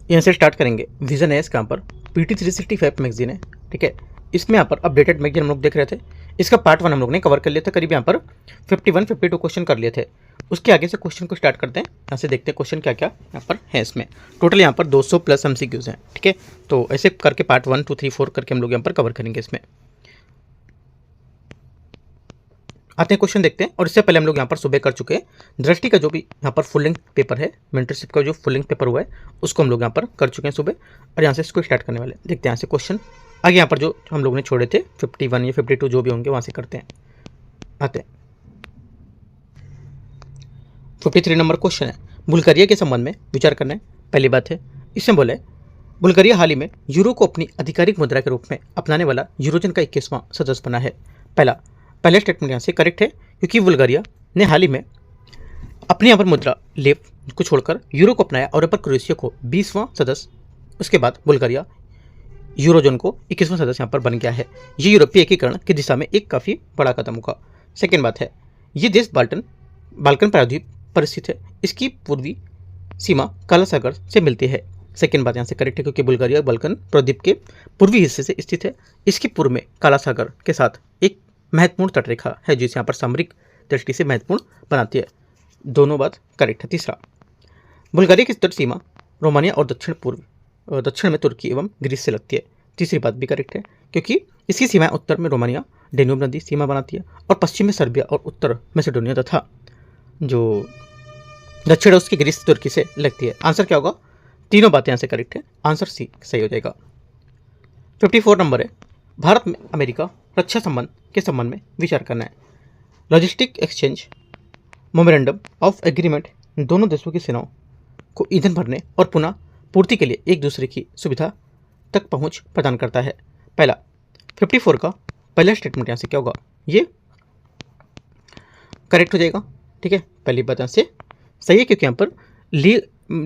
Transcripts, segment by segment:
यहाँ से स्टार्ट करेंगे। विजन है इसका, यहाँ पर PT 365 मैगजीन है, ठीक है। इसमें यहाँ पर अपडेटेड मैगजीन हम लोग देख रहे थे। इसका पार्ट 1 हम लोग ने कवर कर लिया था, करीब यहाँ पर 51-52 क्वेश्चन कर लिए थे। उसके आगे से क्वेश्चन को स्टार्ट करते हैं। यहाँ से देखते हैं क्वेश्चन क्या क्या यहाँ पर है। इसमें टोटल यहाँ पर 200+ MCQs हैं, ठीक है। तो ऐसे करके पार्ट 1, 2, 3, 4 करके हम लोग यहाँ पर कवर करेंगे। इसमें आते हैं, क्वेश्चन देखते हैं। और इससे पहले हम लोग यहाँ पर सुबह कर चुके हैं दृष्टि का जो भी यहाँ पर फुल लेंथ पेपर है, मेंटरशिप का जो फुल लेंथ पेपर हुआ है उसको हम लोग यहाँ पर कर चुके हैं सुबह। और यहाँ से इसको स्टार्ट करने वाले देखते हैं। यहाँ से क्वेश्चन आगे यहाँ पर जो हम लोगों ने छोड़े थे 51 या 52 जो भी होंगे वहाँ से करते हैं। आते हैं 53 नंबर क्वेश्चन है, बुल्गारिया के संबंध में विचार करना है। पहली बात है, इसमें बोले बुल्गारिया हाल ही में यूरो को अपनी आधिकारिक मुद्रा के रूप में अपनाने वाला यूरोजन का 21वां सदस्य बना है। पहला स्टेटमेंट यहाँ से करेक्ट है, क्योंकि बुल्गारिया ने हाल ही में अपनी यहाँ पर मुद्रा लेव को छोड़कर यूरो को अपनाया और यहाँ पर क्रोएशिया को 20वां सदस्य, उसके बाद बुल्गारिया यूरोजोन को 21वां सदस्य यहाँ पर बन गया है। ये यूरोपीय एकीकरण की दिशा में एक काफ़ी बड़ा कदम होगा। सेकेंड बात है, ये देश बाल्कन प्रायद्वीप पर स्थित है। इसकी पूर्वी सीमा काला सागर से मिलती है। सेकेंड बात यहाँ से करेक्ट है, क्योंकि बुल्गारिया बाल्कन प्रायद्वीप के पूर्वी हिस्से से स्थित है। इसकी पूर्व में काला सागर के साथ एक महत्वपूर्ण तटरेखा है, जिसे यहाँ पर सामरिक दृष्टि से महत्वपूर्ण बनाती है। दोनों बात करेक्ट है। तीसरा, बुल्गारिया की तट सीमा रोमानिया और दक्षिण में तुर्की एवं ग्रीस से लगती है। तीसरी बात भी करेक्ट है, क्योंकि इसकी सीमाएं उत्तर में रोमानिया डेन्यूब नदी सीमा बनाती है और पश्चिम में सर्बिया और उत्तर मैसेडोनिया तथा जो दक्षिण है उसकी ग्रीस तुर्की से लगती है। आंसर क्या होगा? तीनों बातें यहाँ से करेक्ट है। आंसर सी सही हो जाएगा। 54 नंबर है, भारत में अमेरिका रक्षा संबंध के संबंध में विचार करना है। Logistic exchange memorandum of agreement दोनों देशों की सेनाओं को ईंधन भरने और पुनः पूर्ति के लिए एक दूसरे की सुविधा तक पहुंच प्रदान करता है। 54 का पहला स्टेटमेंट यहाँ से क्या होगा? ये करेक्ट हो जाएगा, ठीक है। पहली बात यहाँ से सही है, क्योंकि यहाँ पर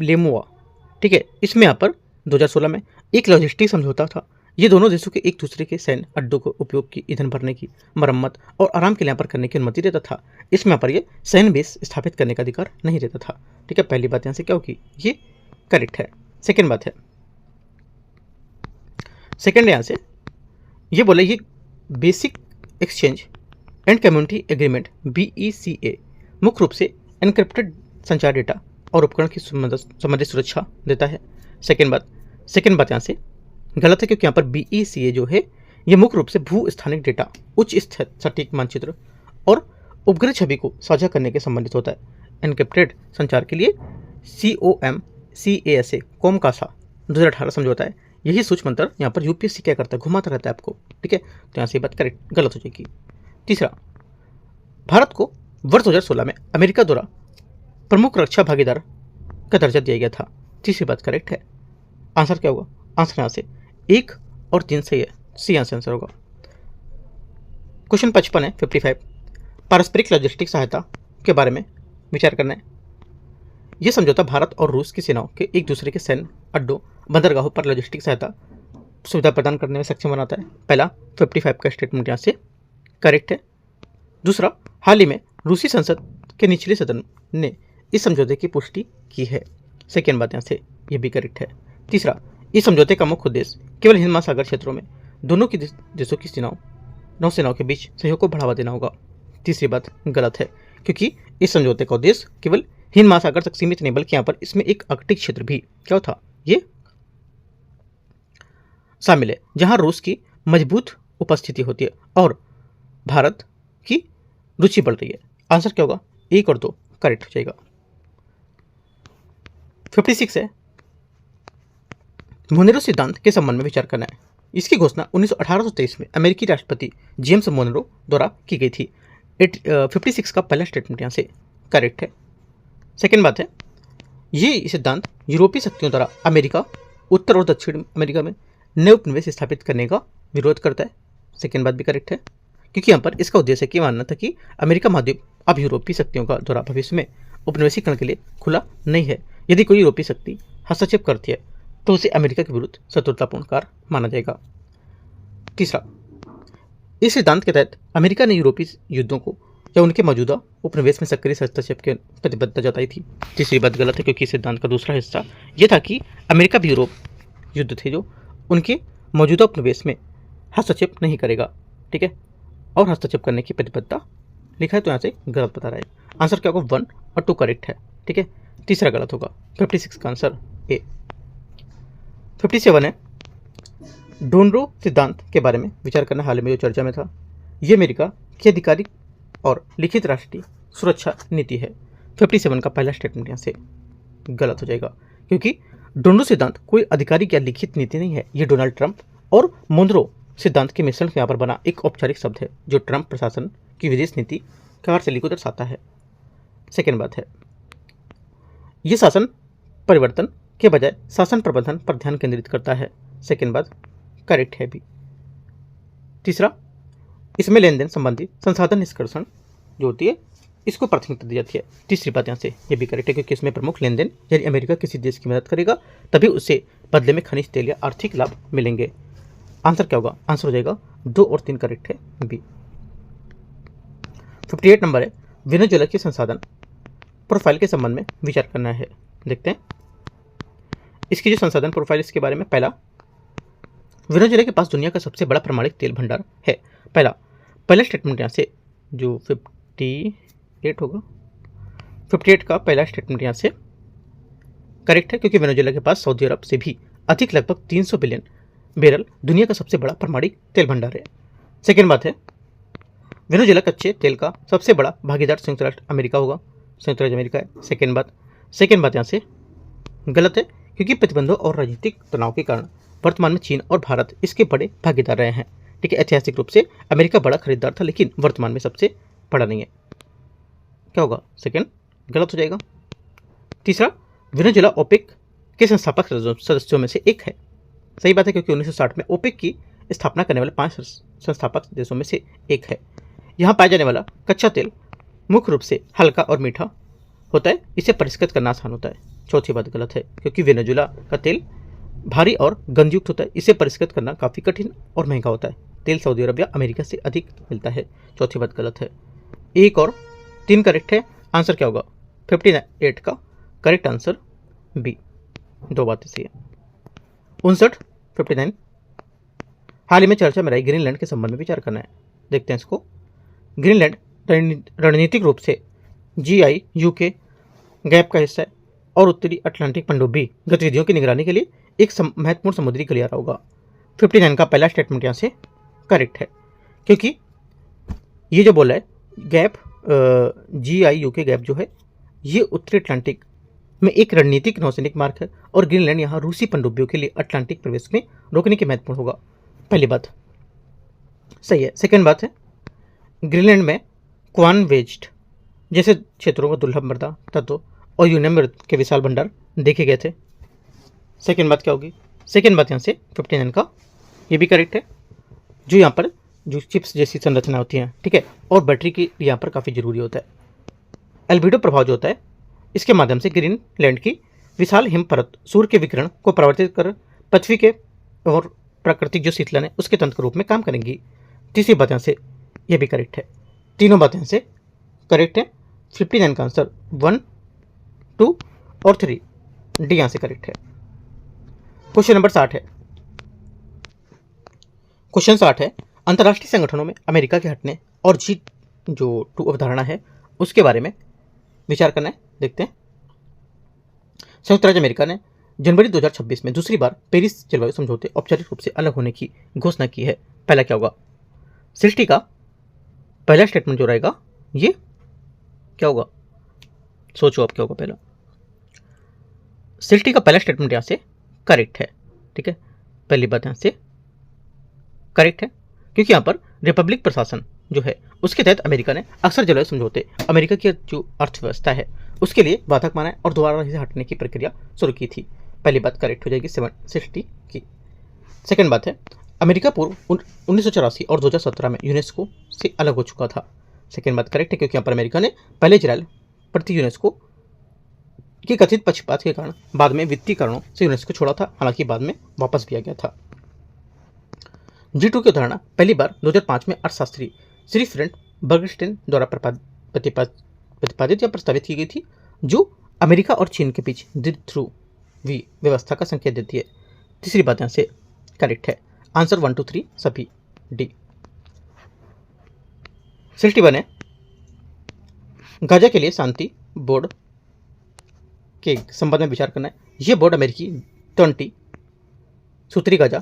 लेमुआ, ठीक है, इसमें यहाँ पर 2016 में एक लॉजिस्टिक समझौता था। ये दोनों देशों के एक दूसरे के सैन्य अड्डों को उपयोग की ईंधन भरने की, मरम्मत और आराम के लिए यहाँ पर करने की अनुमति देता था। इसमें यहाँ पर ये सैन्य बेस स्थापित करने का अधिकार नहीं देता था, ठीक है। पहली बात यहाँ से क्या होगी? ये करेक्ट है। सेकेंड बात है, सेकेंड यहाँ से ये बोले ये basic exchange and community agreement BECA मुख्य रूप से एनक्रिप्टेड संचार डेटा और उपकरण की संबंधित सुरक्षा देता है। सेकेंड बात यहाँ से गलत है, क्योंकि यहाँ पर BECA जो है ये मुख्य रूप से भू स्थानिक डेटा, उच्च सटीक मानचित्र और उपग्रह छवि को साझा करने के संबंधित होता है। एनक्रिप्टेड संचार के लिए COMCASA कोमकासा 2018 समझौता है। यही सूक्ष्म मंत्र यहाँ पर UPSC क्या करता है? घुमाता रहता है आपको, ठीक है। तो यहाँ से ये बात करेक्ट गलत हो जाएगी। तीसरा, भारत को वर्ष 2016 में अमेरिका द्वारा प्रमुख रक्षा भागीदार का दर्जा दिया गया था। तीसरी बात करेक्ट है। आंसर क्या होगा? आंसर यहाँ से 1 और 3 सही है। सी यहाँ से आंसर होगा। क्वेश्चन 55 है 55, पारस्परिक लॉजिस्टिक सहायता के बारे में विचार करना है। यह समझौता भारत और रूस की सेनाओं के एक दूसरे के सैन्य अड्डों, बंदरगाहों पर लॉजिस्टिक सहायता सुविधा प्रदान करने में सक्षम बनाता है। पहला 55 का स्टेटमेंट यहाँ से करेक्ट है। दूसरा, हाल ही में रूसी संसद के निचले सदन ने इस समझौते की पुष्टि की है। सेकेंड बात यहाँ से ये भी करेक्ट है। तीसरा, इस समझौते का मुख्य उद्देश्य केवल हिंद महासागर क्षेत्रों में दोनों की देशों की नौसेनाओं के बीच सहयोग को बढ़ावा देना होगा। तीसरी बात गलत है, क्योंकि इस समझौते का उद्देश्य केवल हिंद महासागर तक सीमित नहीं, बल्कि यहाँ पर इसमें एक आर्कटिक क्षेत्र भी क्या था ये शामिल है, जहां रूस की मजबूत उपस्थिति होती है और भारत की रुचि बढ़ रही है। आंसर क्या होगा? 1 और 2 करेक्ट हो जाएगा। 56 है, मोनेरो सिद्धांत के संबंध में विचार करना है। इसकी घोषणा 1823 में अमेरिकी राष्ट्रपति जेम्स मोनेरो द्वारा की गई थी। 56 का पहला स्टेटमेंट यहाँ से करेक्ट है। सेकेंड बात है, ये सिद्धांत यूरोपीय शक्तियों द्वारा अमेरिका, उत्तर और दक्षिण अमेरिका में नए उपनिवेश स्थापित करने का विरोध करता है। सेकेंड बात भी करेक्ट है, क्योंकि यहाँ पर इसका उद्देश्य ये मानना था कि अमेरिका महाद्वीप अब यूरोपीय शक्तियों का द्वारा भविष्य में उपनिवेशीकरण के लिए खुला नहीं है। यदि कोई यूरोपीय शक्ति हस्तक्षेप करती है तो उसे अमेरिका के विरुद्ध शत्रुतापूर्ण कार्य माना जाएगा। तीसरा, इस सिद्धांत के तहत अमेरिका ने यूरोपीय युद्धों को या उनके मौजूदा उपनिवेश में सक्रिय हस्तक्षेप की प्रतिबद्धता जताई थी। तीसरी बात गलत है, क्योंकि इस सिद्धांत का दूसरा हिस्सा ये था कि अमेरिका भी यूरोप युद्ध थे जो उनके मौजूदा उपनिवेश में हस्तक्षेप नहीं करेगा। ठीक है, और हस्तक्षेप करने की प्रतिबद्धता लिखा है तो यहाँ से गलत बता रहा है। आंसर क्या होगा, 1 और 2 करेक्ट है। ठीक है, तीसरा गलत होगा। 56 का आंसर ए। 57 है, डोनरो सिद्धांत के बारे में विचार करना हाल में जो चर्चा में था। ये अमेरिका की आधिकारिक और लिखित राष्ट्रीय सुरक्षा नीति है। 57 का पहला स्टेटमेंट यहाँ से गलत हो जाएगा, क्योंकि डोनरो सिद्धांत कोई आधिकारिक या लिखित नीति नहीं है। ये डोनाल्ड ट्रंप और मोनरो सिद्धांत के मिश्रण से यहाँ पर बना एक औपचारिक शब्द है जो ट्रंप प्रशासन की विदेश नीति कार्यशैली को दर्शाता है। सेकेंड बात है, ये शासन परिवर्तन के बजाय शासन प्रबंधन पर ध्यान केंद्रित करता है। सेकेंड बात करेक्ट है भी। तीसरा, इसमें लेन देन संबंधी संसाधन निष्कर्षण जो होती है इसको प्राथमिकता दी जाती है। तीसरी बात यहाँ से ये भी करेक्ट है, क्योंकि इसमें प्रमुख लेन देन यदि अमेरिका किसी देश की मदद करेगा तभी उससे बदले में खनिज तेल या आर्थिक लाभ मिलेंगे। आंसर क्या होगा, आंसर हो जाएगा 2 और 3 करेक्ट है बी। 58 नंबर है, वेनेजुएला के संसाधन प्रोफाइल के संबंध में विचार करना है। देखते हैं इसकी जो संसाधन प्रोफाइल, इसके बारे में पहला, वेनेजुएला के पास दुनिया का सबसे बड़ा प्रमाणिक तेल भंडार है। पहला स्टेटमेंट यहाँ से जो 58 होगा, 58 का पहला स्टेटमेंट यहाँ से करेक्ट है, क्योंकि वेनेजुएला के पास सऊदी अरब से भी अधिक लगभग 300 बिलियन बैरल दुनिया का सबसे बड़ा प्रमाणिक तेल भंडार है। सेकेंड बात है, वेनेजुएला कच्चे तेल का सबसे बड़ा भागीदार संयुक्त राष्ट्र अमेरिका होगा, संयुक्त राज्य अमेरिका है। सेकेंड बात यहाँ से गलत है, क्योंकि प्रतिबंधों और राजनीतिक तनाव के कारण वर्तमान में चीन और भारत इसके बड़े भागीदार रहे हैं। ठीक है, ऐतिहासिक रूप से अमेरिका बड़ा खरीदार था, लेकिन वर्तमान में सबसे बड़ा नहीं है। क्या होगा, सेकेंड गलत हो जाएगा। तीसरा, वेनेजुएला ओपेक के संस्थापक सदस्यों में से एक है। सही बात है, क्योंकि 1960 में ओपेक की स्थापना करने वाले 5 संस्थापक देशों में से एक है। यहाँ पाया जाने वाला कच्चा तेल मुख्य रूप से हल्का और मीठा होता है, इसे परिष्कृत करना आसान होता है। चौथी बात गलत है, क्योंकि वेनेजुएला का तेल भारी और गंधयुक्त होता है, इसे परिष्कृत करना काफ़ी कठिन और महंगा होता है। तेल सऊदी अरब या अमेरिका से अधिक मिलता है। चौथी बात गलत है। 1 और 3 करेक्ट है। आंसर क्या होगा, 58 का करेक्ट आंसर बी। 2 बातें सही है। 59 हाल ही में चर्चा में रही ग्रीनलैंड के संबंध में विचार करना है। देखते हैं इसको। ग्रीनलैंड रणनीतिक रूप से GI UK गैप का हिस्सा है और उत्तरी अटलांटिक पनडुब्बी गतिविधियों की निगरानी के लिए एक महत्वपूर्ण समुद्री गलियारा होगा। 59 का पहला स्टेटमेंट यहाँ से करेक्ट है, क्योंकि ये जो बोला है गैप GI UK गैप जो है ये उत्तरी अटलांटिक में एक रणनीतिक नौसैनिक मार्ग है और ग्रीनलैंड यहाँ रूसी पनडुब्बियों के लिए अटलांटिक प्रवेश में रोकने के महत्वपूर्ण होगा। पहली बात सही है। सेकेंड बात है, ग्रीनलैंड में क्वानवेज्ड जैसे क्षेत्रों को दुर्लभ मृदा तत्व और यूरेनियम के विशाल भंडार देखे गए थे। सेकेंड बात क्या होगी, सेकेंड बात यहाँ से 59 का ये भी करेक्ट है, जो यहाँ पर जो चिप्स जैसी संरचना होती हैं, ठीक है, और बैटरी की यहाँ पर काफ़ी जरूरी होता है। एल्बिडो प्रभाव जो होता है इसके माध्यम से ग्रीनलैंड की विशाल हिम परत सूर्य के विकिरण को प्रवर्तित कर पृथ्वी के और प्राकृतिक जो शीतलन है उसके तंत्र के रूप में काम करेंगी। तीसरी बात यहाँ से यह भी करेक्ट है। तीनों बातें यहाँ से करेक्ट है। 59 का आंसर 1, 2 और 3 डी यहाँ से करेक्ट है। क्वेश्चन नंबर 60 है। क्वेश्चन 60 है, अंतर्राष्ट्रीय संगठनों में अमेरिका के हटने और G2 अवधारणा है उसके बारे में विचार करना है। देखते हैं। संयुक्त राज्य अमेरिका ने जनवरी 2026 में दूसरी बार पेरिस जलवायु समझौते औपचारिक रूप से अलग होने की घोषणा की है। पहला क्या होगा, सृष्टि का पहला स्टेटमेंट जो रहेगा ये क्या होगा, सोचो आप क्या होगा। पहला सृष्टि का पहला स्टेटमेंट यहाँ से करेक्ट है। ठीक है, पहली बात यहाँ से करेक्ट है, क्योंकि यहाँ पर रिपब्लिक प्रशासन जो है उसके तहत अमेरिका ने अक्सर जलवायु समझौते अमेरिका की जो अर्थव्यवस्था है उसके लिए बाधक माना और दोबारा इसे हटने की प्रक्रिया शुरू की थी। पहली बात करेक्ट हो जाएगी 60 की। सेकेंड बात है, अमेरिका पूर्व 1984 और 2017 में यूनेस्को से अलग हो चुका था। सेकेंड बात करेक्ट है, क्योंकि यहाँ पर अमेरिका ने पहले इजराइल प्रति यूनेस्को की कथित पक्षपात के कारण बाद में वित्तीय कारणों से यूनेस्को छोड़ा था, हालांकि बाद में वापस भी आ गया था। G2 की अवधारणा पहली बार 2005 में अर्थशास्त्री श्री फ्रेंट बर्गस्टेन द्वारा प्रतिपादित या प्रस्तावित की गई थी, जो अमेरिका और चीन के बीच द्विध्रुवी व्यवस्था का संकेत देती है। तीसरी बात यहाँ से करेक्ट है। आंसर 1 2 3 सभी डी। 61 है, गाजा के लिए शांति बोर्ड के संबंध में विचार करना है। यह बोर्ड अमेरिकी 20 सूत्री गाजा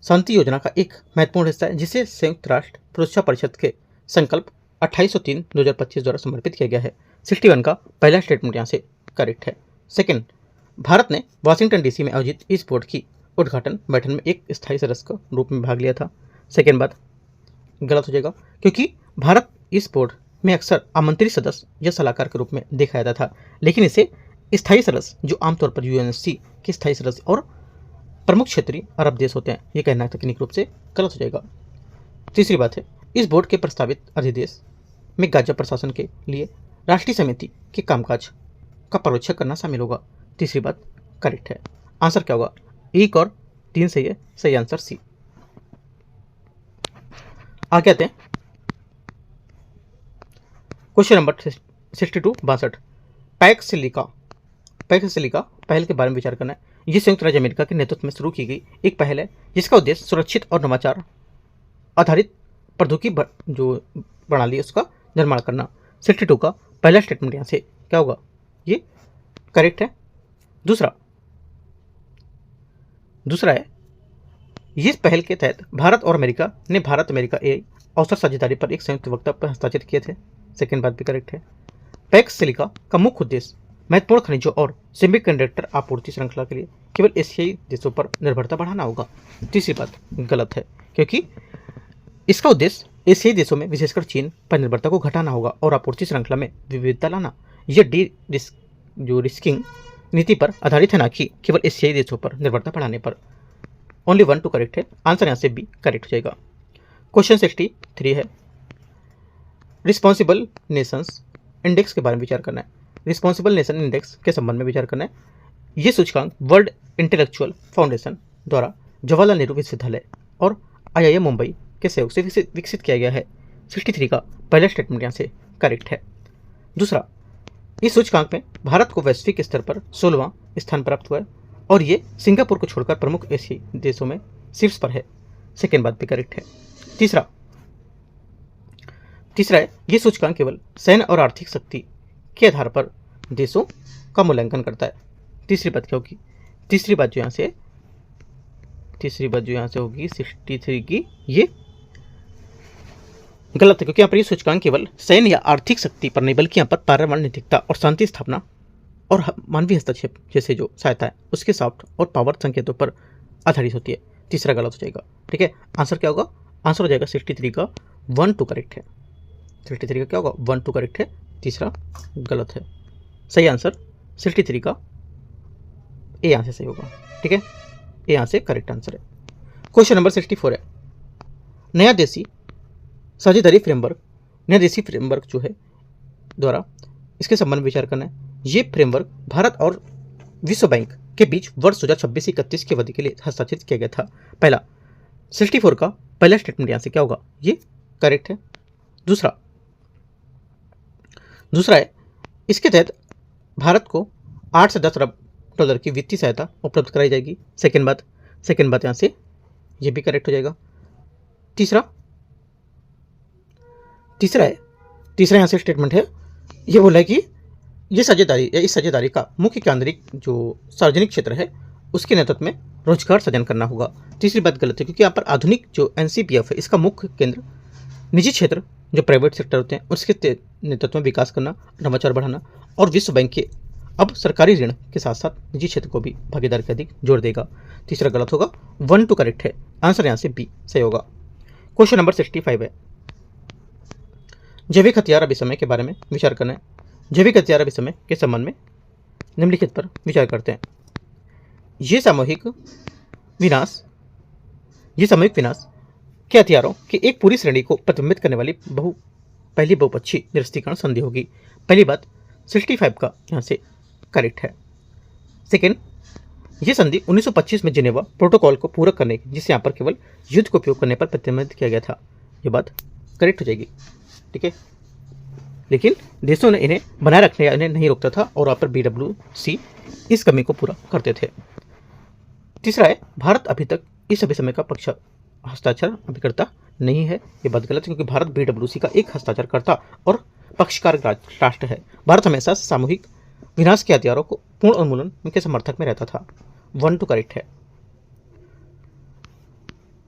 शांति योजना का एक महत्वपूर्ण हिस्सा है, जिसे संयुक्त राष्ट्र सुरक्षा परिषद के संकल्प 2803/2025 द्वारा समर्पित किया गया है। 61 का पहला स्टेटमेंट यहाँ से करेक्ट है। सेकंड, भारत ने वाशिंगटन डीसी में आयोजित इस बोर्ड की उद्घाटन बैठक में एक स्थायी सदस्य के रूप में भाग लिया था। सेकंड बात गलत हो जाएगा, क्योंकि भारत इस बोर्ड में अक्सर आमंत्रित सदस्य या सलाहकार के रूप में देखा जाता था, लेकिन इसे स्थायी सदस्य, जो आमतौर पर यूएनएससी के स्थायी सदस्य और प्रमुख क्षेत्रीय अरब देश होते हैं, ये कहना तकनीक रूप से गलत हो जाएगा। तीसरी बात है, इस बोर्ड के प्रस्तावित अध्यादेश में गाजा प्रशासन के लिए राष्ट्रीय समिति के कामकाज का पर्यवेक्षण करना शामिल होगा। तीसरी बात करेक्ट है। आंसर क्या होगा? 1 और 3 सही है, सही आंसर सी। आगे आते हैं क्वेश्चन नंबर 62 62। पैक्स सिलिका पहल के बारे में विचार करना है। यह संयुक्त राज्य अमेरिका के नेतृत्व में शुरू की गई एक पहल है, जिसका उद्देश्य सुरक्षित और नवाचार आधारित प्रौद्योगिकी जो प्रणाली है उसका निर्माण करना। 62 का पहला स्टेटमेंट यहाँ से क्या होगा? ये करेक्ट है। दूसरा है, इस पहल के तहत भारत और अमेरिका ने भारत अमेरिका अवसर साझेदारी पर एक संयुक्त वक्तव्य पर हस्ताक्षर किए थे। सेकेंड बात भी करेक्ट है। पैक्स सिलिका का मुख्य उद्देश्य महत्वपूर्ण खनिजों और सेमीकंडक्टर आपूर्ति श्रृंखला के लिए केवल एशियाई देशों पर निर्भरता बढ़ाना होगा। तीसरी बात गलत है, क्योंकि इसका उद्देश्य एशियाई देशों में विशेषकर चीन पर निर्भरता को घटाना होगा और आपूर्ति श्रृंखला में विविधता लाना। यह रिस्किंग नीति पर आधारित है, ना कि केवल एशियाई देशों पर निर्भरता बढ़ाने पर। ओनली 1 2 करेक्ट है। आंसर यहाँ से बी करेक्ट हो जाएगा। क्वेश्चन 63 है, रिस्पॉन्सिबल नेशंस इंडेक्स के बारे में विचार करना है। रिस्पॉन्सिबल नेशन इंडेक्स के संबंध में विचार करना है। ये सूचकांक वर्ल्ड इंटेलेक्चुअल फाउंडेशन द्वारा जवाहरलाल नेहरू विश्वविद्यालय और IIM मुंबई के सहयोग से विकसित किया गया है। 63 का पहला स्टेटमेंट यहाँ से करेक्ट है। दूसरा, इस सूचकांक में भारत को वैश्विक स्तर पर 16वां स्थान प्राप्त हुआ है और ये सिंगापुर को छोड़कर प्रमुख एशियाई देशों में शीर्ष पर है। सेकेंड बात भी करेक्ट है। तीसरा है, ये सूचकांक केवल सैन्य और आर्थिक शक्ति के आधार पर देशों का मूल्यांकन करता है। तीसरी बात क्या होगी? तीसरी बात जो यहाँ से होगी 63 की, ये गलत है, क्योंकि यहाँ पर ये सूचकांक केवल सैन्य या आर्थिक शक्ति पर नहीं, बल्कि यहाँ पर पर्यावरण नैतिकता और शांति स्थापना और मानवीय हस्तक्षेप जैसे जो सहायता है उसके सॉफ्ट और पावर संकेतों पर आधारित होती है। तीसरा गलत हो जाएगा। ठीक है, आंसर क्या होगा? आंसर हो जाएगा 63 का 1 2 करेक्ट है। 63 का क्या होगा? 1 2 करेक्ट है। तीसरा गलत है। सही आंसर 63 का ए यहाँ से सही होगा। ठीक है, ए यहाँ से करेक्ट आंसर है। क्वेश्चन नंबर 64 है, नया देशी फ्रेमवर्क जो है द्वारा इसके संबंध में विचार करना है। ये फ्रेमवर्क भारत और विश्व बैंक के बीच वर्ष 2026-31 की अवधि के लिए हस्ताक्षरित किया गया था। पहला 64 का पहला स्टेटमेंट यहाँ से क्या होगा? ये करेक्ट है। दूसरा है, इसके तहत भारत को 8 से 10 अरब डॉलर की वित्तीय सहायता उपलब्ध कराई जाएगी। सेकेंड बात यहाँ से ये भी करेक्ट हो जाएगा। तीसरा यहाँ से स्टेटमेंट है, ये बोला है कि इस साझेदारी का मुख्य केंद्रिक जो सार्वजनिक क्षेत्र है उसके नेतृत्व में रोजगार सृजन करना होगा। तीसरी बात गलत है, क्योंकि यहाँ पर आधुनिक जो NCPF है इसका मुख्य केंद्र निजी क्षेत्र जो प्राइवेट सेक्टर होते हैं उसके नेतृत्व में विकास करना, नवाचार बढ़ाना और विश्व बैंक के अब सरकारी ऋण के साथ साथ निजी क्षेत्र को भी भागीदारी का अधिक जोर देगा। तीसरा गलत होगा। 1 2 करेक्ट है। आंसर यहाँ से बी सही होगा। क्वेश्चन नंबर 65 है, जैविक हथियार अभिसमय के बारे में विचार करना है। जैविक हथियार अभिसमय के संबंध में निम्नलिखित पर विचार करते हैं। ये सामूहिक विनाश के हथियारों की एक पूरी श्रेणी को प्रतिबिंबित करने वाली पहली बहुपक्षीय निरस्त्रीकरण संधि होगी। पहली बात 65 का यहाँ से करेक्ट है। सेकेंड, ये संधि 1925 में जिनेवा प्रोटोकॉल को पूरक करने की, जिससे यहाँ पर केवल युद्ध को उपयोग करने पर प्रतिबंधित किया गया था। ये बात करेक्ट हो जाएगी। ठीक है, लेकिन देशों ने इन्हें बनाए रखने या इन्हें नहीं रोकता था और वहाँ पर BWC इस कमी को पूरा करते थे। तीसरा है, भारत अभी तक इस अभिसमय का पक्ष हस्ताक्षर अभिकर्ता नहीं है। ये बात गलत है, क्योंकि भारत BWC का एक हस्ताक्षरकर्ता और पक्षकार राष्ट्र है। भारत हमेशा सामूहिक विनाश के हथियारों को पूर्ण उन्मूलन के समर्थक में रहता था। 1 2 करेक्ट है।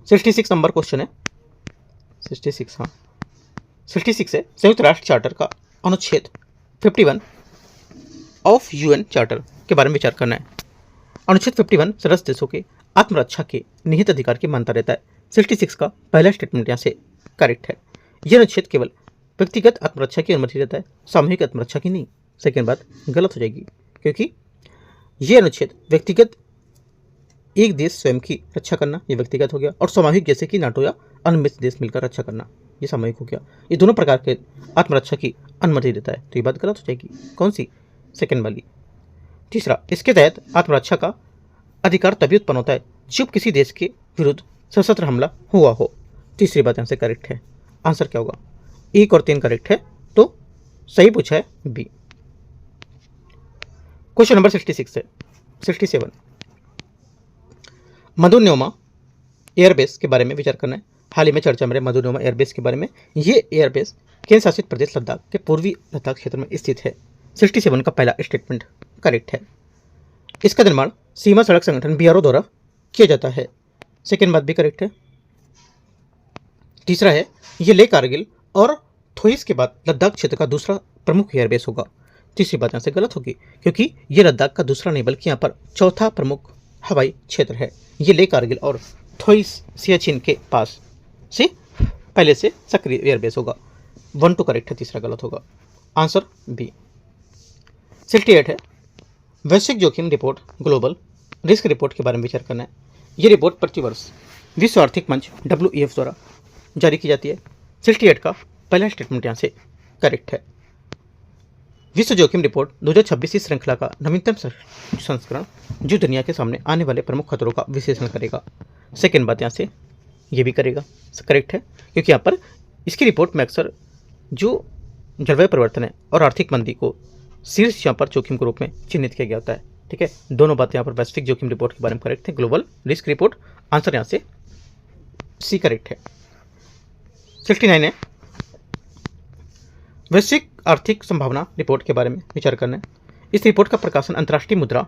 66 नंबर क्वेश्चन है। 66 हाँ 66 है, संयुक्त राष्ट्र चार्टर का अनुच्छेद 51 ऑफ UN चार्टर के बारे में विचार करना है। अनुच्छेद 51 सदस्य देशों के आत्मरक्षा के निहित अधिकार की मानता रहता है। 66 का पहला स्टेटमेंट यहाँ से करेक्ट है। यह अनुच्छेद केवल व्यक्तिगत आत्मरक्षा की अनुमति देता है, सामूहिक आत्मरक्षा की नहीं। सेकेंड बात गलत हो जाएगी, क्योंकि यह अनुच्छेद व्यक्तिगत एक देश स्वयं की रक्षा करना, ये व्यक्तिगत हो गया, और सामूहिक जैसे कि नाटो या अन्य मित्र देश मिलकर रक्षा करना, ये सामूहिक हो गया। ये दोनों प्रकार के आत्मरक्षा की अनुमति देता है, तो ये बात गलत हो जाएगी। कौन सी? सेकेंड वाली। तीसरा, इसके तहत आत्मरक्षा का अधिकार तभी उत्पन्न होता है जब किसी देश के विरुद्ध सशस्त्र हमला हुआ हो। तीसरी बात यहाँ से करेक्ट है। आंसर क्या होगा? 1 और 3 करेक्ट है, तो सही पूछा है बी। क्वेश्चन नंबर 66 है। 67, मधुन्योमा एयरबेस के बारे में विचार करना है। हाल ही में चर्चा में रहे मधुन्योमा एयरबेस के बारे में। ये एयरबेस केंद्र शासित प्रदेश लद्दाख के पूर्वी लद्दाख क्षेत्र में स्थित है। 67 का पहला स्टेटमेंट करेक्ट है। इसका निर्माण सीमा सड़क संगठन BRO द्वारा किया जाता है। सेकेंड बात भी करेक्ट है। तीसरा है, ये लेह कारगिल और थोइस के बाद लद्दाख क्षेत्र का दूसरा प्रमुख एयरबेस होगा। तीसरी बात यहाँ से गलत होगी, क्योंकि ये लद्दाख का दूसरा नहीं बल्कि यहाँ पर चौथा प्रमुख हवाई क्षेत्र है। ये लेह कारगिल और थोइस सियाचिन के पास से पहले से सक्रिय एयरबेस होगा। 1 2 करेक्ट है, तीसरा गलत होगा। Answer B. 68 है, वैश्विक जोखिम रिपोर्ट ग्लोबल रिस्क रिपोर्ट के बारे में विचार करना है। ये रिपोर्ट प्रतिवर्ष विश्व आर्थिक मंच WEF द्वारा जारी की जाती है। 68 का पहला स्टेटमेंट यहाँ से करेक्ट है। विश्व जोखिम रिपोर्ट 2026 की श्रृंखला का नवीनतम संस्करण जो दुनिया के सामने आने वाले प्रमुख खतरों का विश्लेषण करेगा। सेकेंड बात यहाँ से ये भी करेगा, करेक्ट है, क्योंकि यहाँ पर इसकी रिपोर्ट में अक्सर जो जलवायु परिवर्तन है और आर्थिक मंदी को शीर्ष यहाँ पर जोखिम के रूप में चिन्हित किया गया होता है। ठीक है, दोनों बातें यहाँ पर वैश्विक जोखिम रिपोर्ट के बारे में करेक्ट है। ग्लोबल रिस्क रिपोर्ट, आंसर यहाँ से सी करेक्ट है। 69 है, वैश्विक आर्थिक संभावना रिपोर्ट के बारे में विचार करना है। इस रिपोर्ट का प्रकाशन अंतर्राष्ट्रीय मुद्रा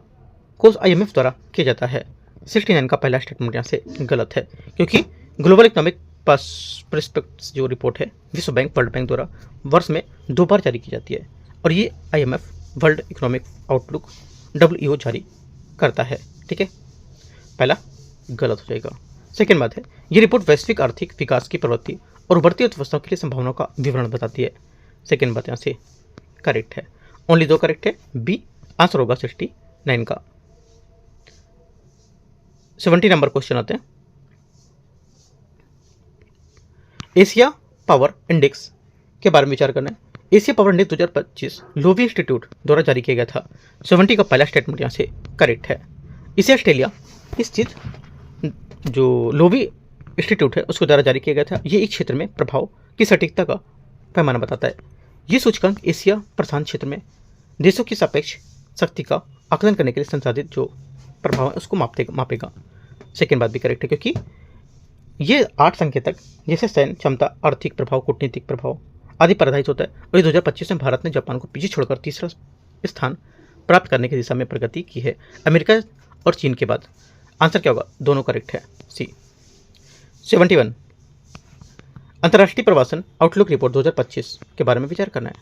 कोष IMF द्वारा किया जाता है। 69 का पहला स्टेटमेंट यहाँ से गलत है, क्योंकि ग्लोबल इकोनॉमिक पर्सपेक्टिव्स जो रिपोर्ट है विश्व बैंक वर्ल्ड बैंक द्वारा वर्ष में 2 बार जारी की जाती है, और ये IMF world economic outlook WEO जारी करता है। ठीक है, पहला गलत हो जाएगा। सेकेंड बात है, ये रिपोर्ट वैश्विक आर्थिक विकास की प्रवृत्ति और उभरती अर्थव्यवस्थाओं के लिए संभावनाओं का विवरण बताती है। सेकेंड बात यहाँ से करेक्ट है। ओनली 2 करेक्ट है, बी आंसर होगा 69 का। 70 नंबर क्वेश्चन आते हैं। एशिया पावर इंडेक्स के बारे में विचार करना है। Asia power index 2025 Loewi institute द्वारा जारी किया गया था। 70 का पहला स्टेटमेंट यहाँ से करेक्ट है। इसे ऑस्ट्रेलिया स्थित जो लोवी इंस्टीट्यूट है उसको द्वारा जारी किया गया था। ये एक क्षेत्र में प्रभाव की सटीकता का पैमाना बताता है। ये सूचकांक एशिया प्रशांत क्षेत्र में देशों की सापेक्ष शक्ति का आकलन करने के लिए संसाधित जो प्रभाव है उसको मापेगा। सेकेंड बात भी करेक्ट है, क्योंकि ये 8 संकेतक जैसे सैन्य क्षमता, आर्थिक प्रभाव, कूटनीतिक प्रभाव आदि पर आधारित होता है। और 2025 में भारत ने जापान को पीछे छोड़कर तीसरा स्थान प्राप्त करने की दिशा में प्रगति की है, अमेरिका और चीन के बाद। आंसर क्या होगा? दोनों करेक्ट है, सी। 71 अंतर्राष्ट्रीय प्रवासन आउटलुक रिपोर्ट 2025 के बारे में विचार करना है।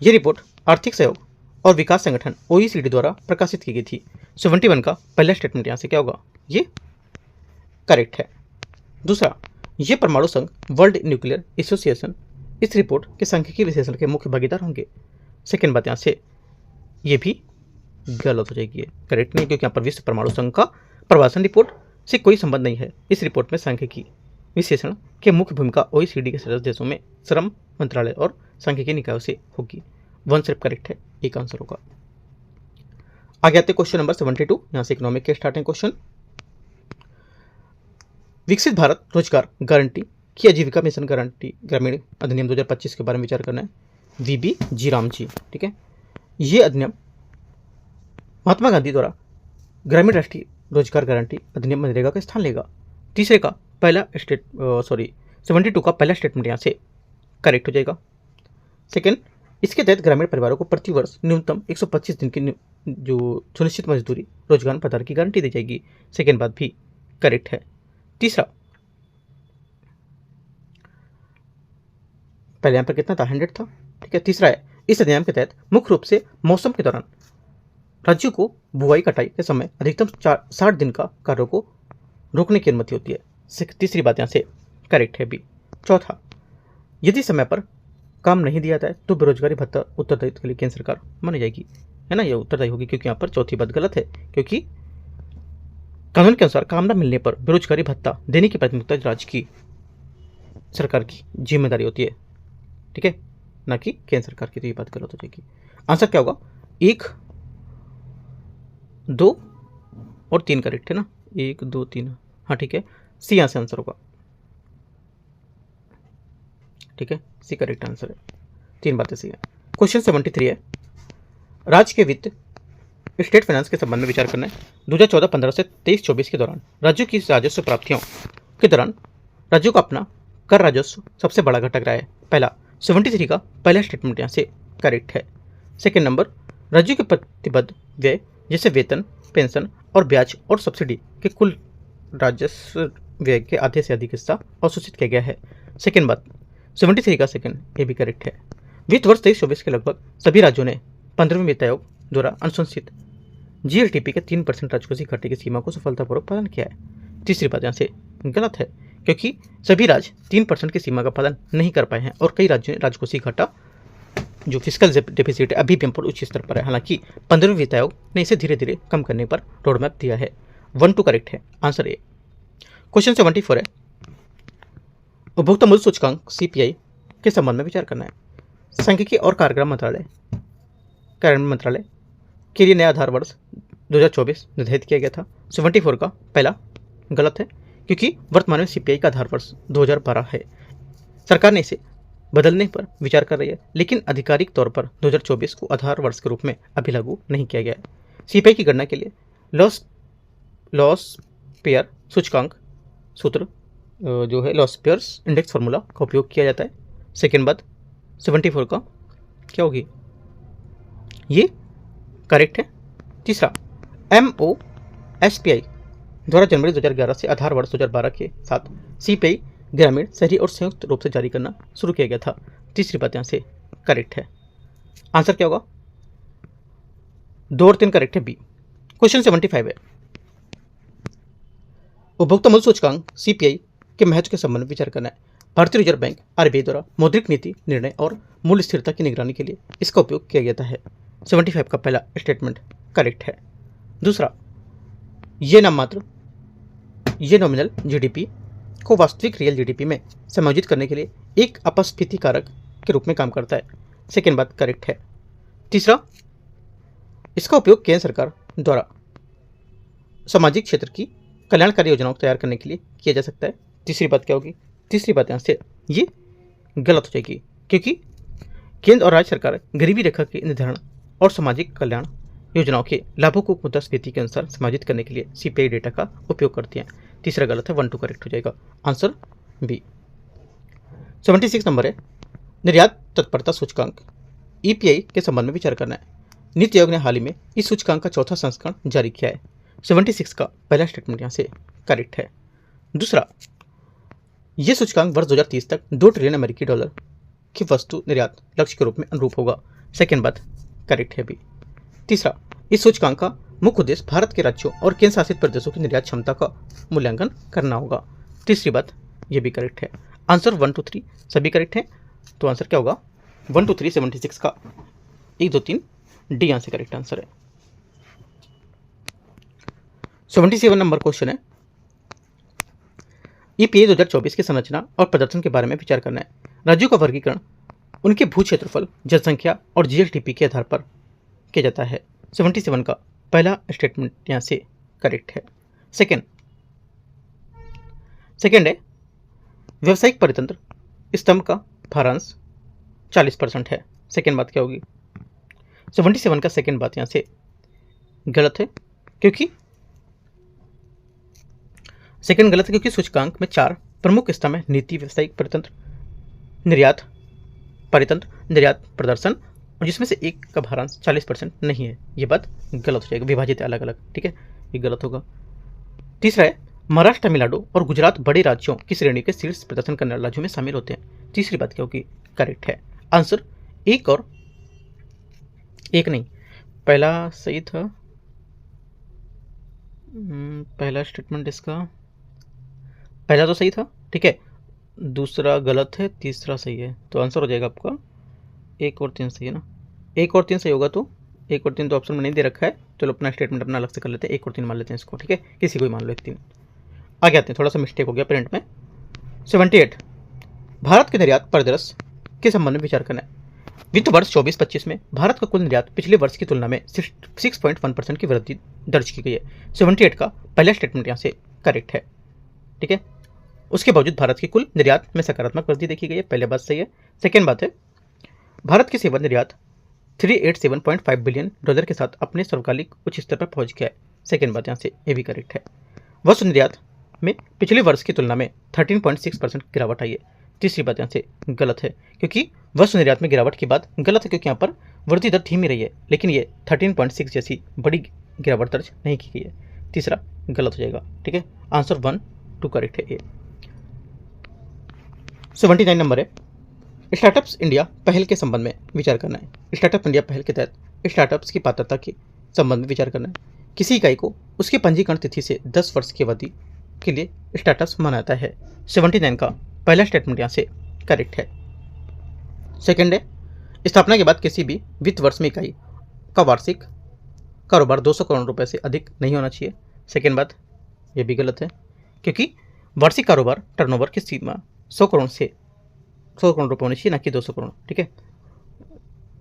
ये रिपोर्ट आर्थिक सहयोग और विकास संगठन OECD द्वारा प्रकाशित की गई थी। 71 का पहला स्टेटमेंट यहाँ से क्या होगा? ये करेक्ट है। दूसरा, ये परमाणु संघ वर्ल्ड न्यूक्लियर एसोसिएशन इस रिपोर्ट के सांख्यिकीय विश्लेषण के मुख्य भागीदार होंगे। सेकेंड बात यहाँ से ये भी गलत हो जाएगी, करेक्ट नहीं, क्योंकि यहाँ पर विश्व परमाणु संघ का प्रवासन रिपोर्ट से कोई संबंध नहीं है। इस रिपोर्ट में सांख्यिकी विश्लेषण की मुख्य भूमिका OECD के सदस्य देशों में श्रम मंत्रालय और सांख्यिकी निकायों से होगी। 1 सिर्फ करेक्ट है, एक आंसर होगा। आगे आते क्वेश्चन नंबर 72, यहाँ से इकोनॉमिक के स्टार्टिंग क्वेश्चन। विकसित भारत रोजगार गारंटी की आजीविका मिशन गारंटी ग्रामीण अधिनियम 2025 के बारे में विचार करना है। वीबी जीराम जी। ठीक है, ये अधिनियम महात्मा गांधी द्वारा ग्रामीण राष्ट्रीय रोजगार गारंटी अधिनियम मनरेगा का स्थान लेगा। तीसरे का पहला 72 का पहला स्टेटमेंट यहाँ से करेक्ट हो जाएगा। सेकेंड, इसके तहत ग्रामीण परिवारों को प्रति वर्ष न्यूनतम 125 दिन की जो सुनिश्चित मजदूरी रोजगार प्रदान की गारंटी दी जाएगी। सेकेंड बात भी करेक्ट है। तीसरा, पहले यहाँ पर कितना था, 100 था। ठीक है, तीसरा है, इस अधिनियम के तहत मुख्य रूप से मौसम के दौरान राज्यों को बुआई कटाई के समय अधिकतम 60 दिन का कार्यों को रोकने की अनुमति होती है। तीसरी बात यहाँ से करेक्ट है बी। चौथा, यदि समय पर काम नहीं दिया जाता है तो बेरोजगारी भत्ता उत्तरदायित्व के लिए केंद्र सरकार मानी जाएगी, है ना, ये उत्तरदायी होगी, क्योंकि यहाँ पर चौथी बात गलत है, क्योंकि कानून के अनुसार काम न मिलने पर बेरोजगारी भत्ता देने की प्राथमिकता राज्य की सरकार की जिम्मेदारी होती है। ठीक है, ना कि केंद्र सरकार की, तो ये बात गलत हो जाएगी। आंसर क्या होगा, 1, 2 और 3 करेक्ट है ना, 1, 2, 3, हाँ ठीक है, सी यहाँ से आंसर होगा। ठीक है, सी करेक्ट आंसर है, 3 बातें सी है। क्वेश्चन 73 है, राज्य के वित्त स्टेट फाइनेंस के संबंध में विचार करना है। 2014-15 से 23-24 के दौरान राज्यों की राजस्व प्राप्तियों के दौरान राज्यों का अपना कर राजस्व सबसे बड़ा घटक रहा है। पहला 73 का पहला स्टेटमेंट यहाँ से करेक्ट है। सेकेंड नंबर, राज्यों के प्रतिबद्ध व्यय जैसे वेतन, पेंशन और ब्याज और सब्सिडी के कुल राजस्व व्यय के आधे से अधिक हिस्सा अवशोषित किया गया है। सेकेंड बात, 73 का सेकेंड, ये भी करेक्ट है। वित्त वर्ष 23-24 के लगभग सभी राज्यों ने 15वें वित्त आयोग द्वारा अनुशंसित जीएलटीपी के 3% राजकोषीय घाटे की सीमा को सफलतापूर्वक पालन किया है। तीसरी बात यहाँ से गलत है, क्योंकि सभी राज्य 3% की सीमा का पालन नहीं कर पाए हैं और कई राज्यों ने राजकोषीय घाटा जो फिस्कल डेफिसिट है अभी भी पर उच्च स्तर पर है। हालांकि 15वें वित्त आयोग ने इसे धीरे धीरे कम करने पर रोड मैप दिया है। 1-2 करेक्ट है, आंसर ए। क्वेश्चन 74 है, उपभोक्ता मूल्य सूचकांक सीपीआई के संबंध में विचार करना है। सांख्यिकी और कार्यक्रम मंत्रालय के लिए नया आधार वर्ष 2024 निर्धारित किया गया था। 74 का पहला गलत है, क्योंकि वर्तमान में सीपीआई का आधार वर्ष 2012 है। सरकार ने इसे बदलने पर विचार कर रही है, लेकिन आधिकारिक तौर पर 2024 को आधार वर्ष के रूप में अभी लागू नहीं किया गया है। सीपीआई की गणना के लिए लॉस पेयर सूचकांक सूत्र जो है लॉस पेयर्स इंडेक्स फार्मूला का उपयोग किया जाता है। सेकेंड बात, 74 का क्या होगी, ये करेक्ट है। तीसरा, MOSPI द्वारा जनवरी 2011 से आधार वर्ष 2012 के साथ सीपीआई ग्रामीण, शहरी और संयुक्त रूप से जारी करना शुरू किया गया था। तीसरी बात यहाँ से करेक्ट है। आंसर क्या होगा, 2 और 3 करेक्ट है बी। क्वेश्चन 75 है, उपभोक्ता मूल्य सूचकांक सीपीआई के महत्व के संबंध में विचार करना है। भारतीय रिजर्व बैंक आरबीआई द्वारा मौद्रिक नीति निर्णय और मूल्य स्थिरता की निगरानी के लिए इसका उपयोग किया जाता है। 75 का पहला स्टेटमेंट करेक्ट है। दूसरा, ये नाममात्र नॉमिनल जीडीपी को वास्तविक रियल जीडीपी में समायोजित करने के लिए एक अपस्फीति कारक के रूप में काम करता है। सेकेंड बात करेक्ट है। तीसरा, इसका उपयोग केंद्र सरकार द्वारा सामाजिक क्षेत्र की कल्याणकारी योजनाओं को तैयार करने के लिए किया जा सकता है। तीसरी बात क्या होगी, तीसरी बात यहाँ से ये गलत हो जाएगी, क्योंकि केंद्र और राज्य सरकार गरीबी रेखा के निर्धारण और सामाजिक कल्याण योजनाओं के लाभों को मुद्रास्फीति के अनुसार समायोजित करने के लिए सीपीआई डेटा का उपयोग करती हैं। तीसरा गलत है, 1-2 करेक्ट हो जाएगा, आंसर बी। 76 नंबर है, निर्यात तत्परता सूचकांक ईपीआई के संबंध में विचार करना है। नीति आयोग ने हाल ही में इस सूचकांक का चौथा संस्करण जारी किया है। 76 का पहला स्टेटमेंट यहाँ से करेक्ट है। दूसरा, यह सूचकांक वर्ष 2030 तक $2 ट्रिलियन अमेरिकी डॉलर की वस्तु निर्यात लक्ष्य के रूप में अनुरूप होगा। सेकेंड बात करेक्ट है बी। तीसरा, इस सूचकांक का मुख्य उद्देश्य भारत के राज्यों और केंद्र शासित प्रदेशों की निर्यात क्षमता का मूल्यांकन करना होगा। तीसरी बात यह भी करेक्ट है। आंसर 1, 2, 3 सभी करेक्ट है, तो आंसर क्या होगा, 1, 2, 3 76 का 1, 2, 3 डी यहाँ से करेक्ट आंसर है। 77 नंबर क्वेश्चन है, ईपीआई 2024 की संरचना और प्रदर्शन के बारे में विचार करना है। राज्यों का वर्गीकरण उनके भू क्षेत्रफल, जनसंख्या और जीएलटीपी के आधार पर किया जाता है। 77 का पहला स्टेटमेंट यहाँ से करेक्ट है। सेकेंड है, व्यावसायिक परितंत्र स्तंभ का भारांश 40% है। सेकेंड बात क्या होगी? 77 का सेकेंड बात यहाँ से गलत है, क्योंकि सेकेंड गलत है क्योंकि सूचकांक में 4 प्रमुख स्तंभ है: नीति, व्यावसायिक परितंत्र, निर्यात परितंत्र, निर्यात प्रदर्शन, और जिसमें से एक का भारांश 40% नहीं है। ये बात गलत हो जाएगी, विभाजित है अलग अलग, ठीक है, ये गलत होगा। तीसरा है महाराष्ट्र, तमिलनाडु और गुजरात बड़े राज्यों की श्रेणी के शीर्ष प्रदर्शन करने वाले राज्यों में शामिल होते हैं। तीसरी बात क्या होगी? करेक्ट है। आंसर एक और एक नहीं, पहला सही था, पहला स्टेटमेंट इसका पहला तो सही था, ठीक है, दूसरा गलत है, तीसरा सही है, तो आंसर हो जाएगा आपका 1 और 3 सही है ना। 1 और 3 सही होगा, तो 1 और 3 तो ऑप्शन में नहीं दे रखा है, चलो अपना स्टेटमेंट अपना अलग से कर लेते हैं, 1 और 3 मान लेते हैं इसको, ठीक है, किसी को ही मान लो 1 3। आगे आते हैं, थोड़ा सा मिस्टेक हो गया प्रिंट में। 78 भारत के निर्यात प्रदर्शन के संबंध में विचार करना है। वित्त वर्ष 24-25 में भारत का कुल निर्यात पिछले वर्ष की तुलना में 6.1% की वृद्धि दर्ज की गई है। 78 का पहला स्टेटमेंट यहाँ से करेक्ट है, ठीक है। उसके बावजूद भारत की कुल निर्यात में सकारात्मक वृद्धि देखी गई है, पहले बात सही है। सेकेंड बात है भारत की सेवा निर्यात 387.5 बिलियन डॉलर के साथ अपने सर्वकालिक उच्च स्तर पर पहुंच गया है। सेकेंड बात यहाँ से ये भी करेक्ट है। वस्तु निर्यात में पिछले वर्ष की तुलना में 13.6% गिरावट आई है। तीसरी बात यहाँ से गलत है, क्योंकि वस्तु निर्यात में गिरावट की बात गलत है, क्योंकि यहाँ पर वृद्धि दर धीमी रही है, लेकिन ये 13.6 जैसी बड़ी गिरावट दर्ज नहीं की गई है। तीसरा गलत हो जाएगा, ठीक है, आंसर 1 2 करेक्ट है। 79 नंबर है स्टार्टअप्स इंडिया पहल के संबंध में विचार करना है। स्टार्टअप इंडिया पहल के तहत स्टार्टअप्स की पात्रता के संबंध में विचार करना है। किसी इकाई को उसके पंजीकरण तिथि से 10 वर्ष की अवधि के लिए स्टार्टअप्स मनाता है। 79 का पहला स्टेटमेंट यहाँ से करेक्ट है। सेकेंड है स्थापना के बाद किसी भी वित्त वर्ष में इकाई का वार्षिक कारोबार 200 करोड़ रुपए से अधिक नहीं होना चाहिए। सेकेंड बात ये भी गलत है, क्योंकि वार्षिक कारोबार टर्नओवर की सीमा 100 करोड़ रुपए होनी चाहिए, ना कि 200 करोड़, ठीक है,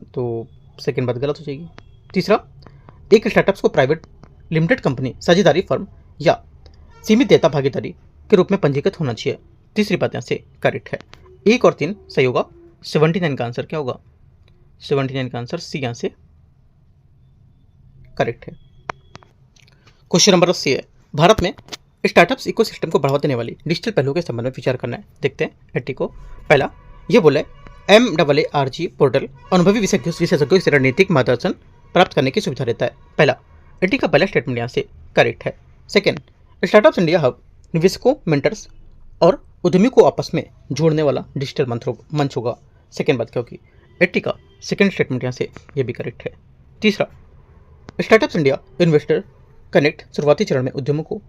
तो सेकेंड बात गलत हो जाएगी। तीसरा एक स्टार्टअप्स को प्राइवेट लिमिटेड कंपनी, साझेदारी फर्म या सीमित देयता भागीदारी के रूप में पंजीकृत होना चाहिए। तीसरी बात यहाँ से करेक्ट है। 1 और 3 सही होगा। 79 का आंसर क्या होगा? 79 का आंसर सी यहाँ से करेक्ट है। क्वेश्चन नंबर 80 है भारत में स्टार्टअप्स इकोसिस्टम को बढ़ावा देने वाली डिजिटल पहलुओं के संबंध में विचार करना है। देखते हैं 80 को। पहला ये बोले MAARG पोर्टल अनुभवी विशेषज्ञों से रणनीतिक मार्गदर्शन प्राप्त करने की सुविधा देता है। पहला 80 का पहला स्टेटमेंट यहाँ से करेक्ट है। सेकेंड स्टार्टअप्स इंडिया हब निवेशकों, मेंटर्स और उद्यमियों को आपस में जोड़ने वाला डिजिटल मंच होगा। सेकेंड बात क्या होगी? 80 का सेकेंड स्टेटमेंट यहाँ से ये भी करेक्ट है। तीसरा स्टार्टअप्स इंडिया इन्वेस्टर कनेक्ट शुरुआती चरण में उद्यमों को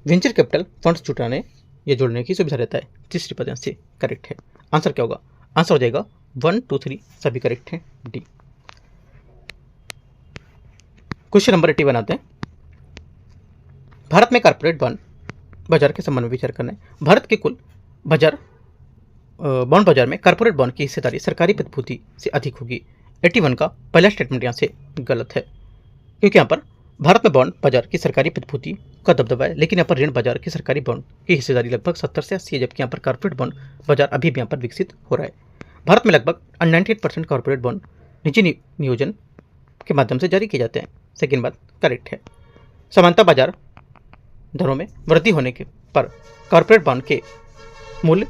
वेंचर कैपिटल फंड्स जुटाने या जोड़ने की सुविधा रहता है। तीसरी बात यहाँ से करेक्ट है। आंसर क्या होगा? आंसर हो जाएगा 1 2 3 सभी करेक्ट है, डी। क्वेश्चन नंबर 80 बनाते हैं। भारत में कारपोरेट बॉन्ड बाजार के संबंध में विचार करना है। भारत के कुल बॉन्ड बाजार में कारपोरेट बॉन्ड की हिस्सेदारी सरकारी प्रतिभूति से अधिक होगी। 81 का पहला स्टेटमेंट यहाँ से गलत है, क्योंकि यहाँ पर भारत में बॉन्ड बाजार की सरकारी प्रतिभूति का दबदबा है, लेकिन यहाँ पर ऋण बाजार की सरकारी बॉन्ड की हिस्सेदारी लगभग 70 से 80 है, जबकि यहाँ पर कारपोरेट बॉन्ड बाजार अभी भी यहाँ पर विकसित हो रहा है। भारत में लगभग 98% कारपोरेट बॉन्ड निजी नियोजन के माध्यम से जारी किए जाते हैं। सेकेंड बात करेक्ट है। समानता बाजार दरों में वृद्धि होने के पर कॉर्पोरेट बॉन्ड के मूल्य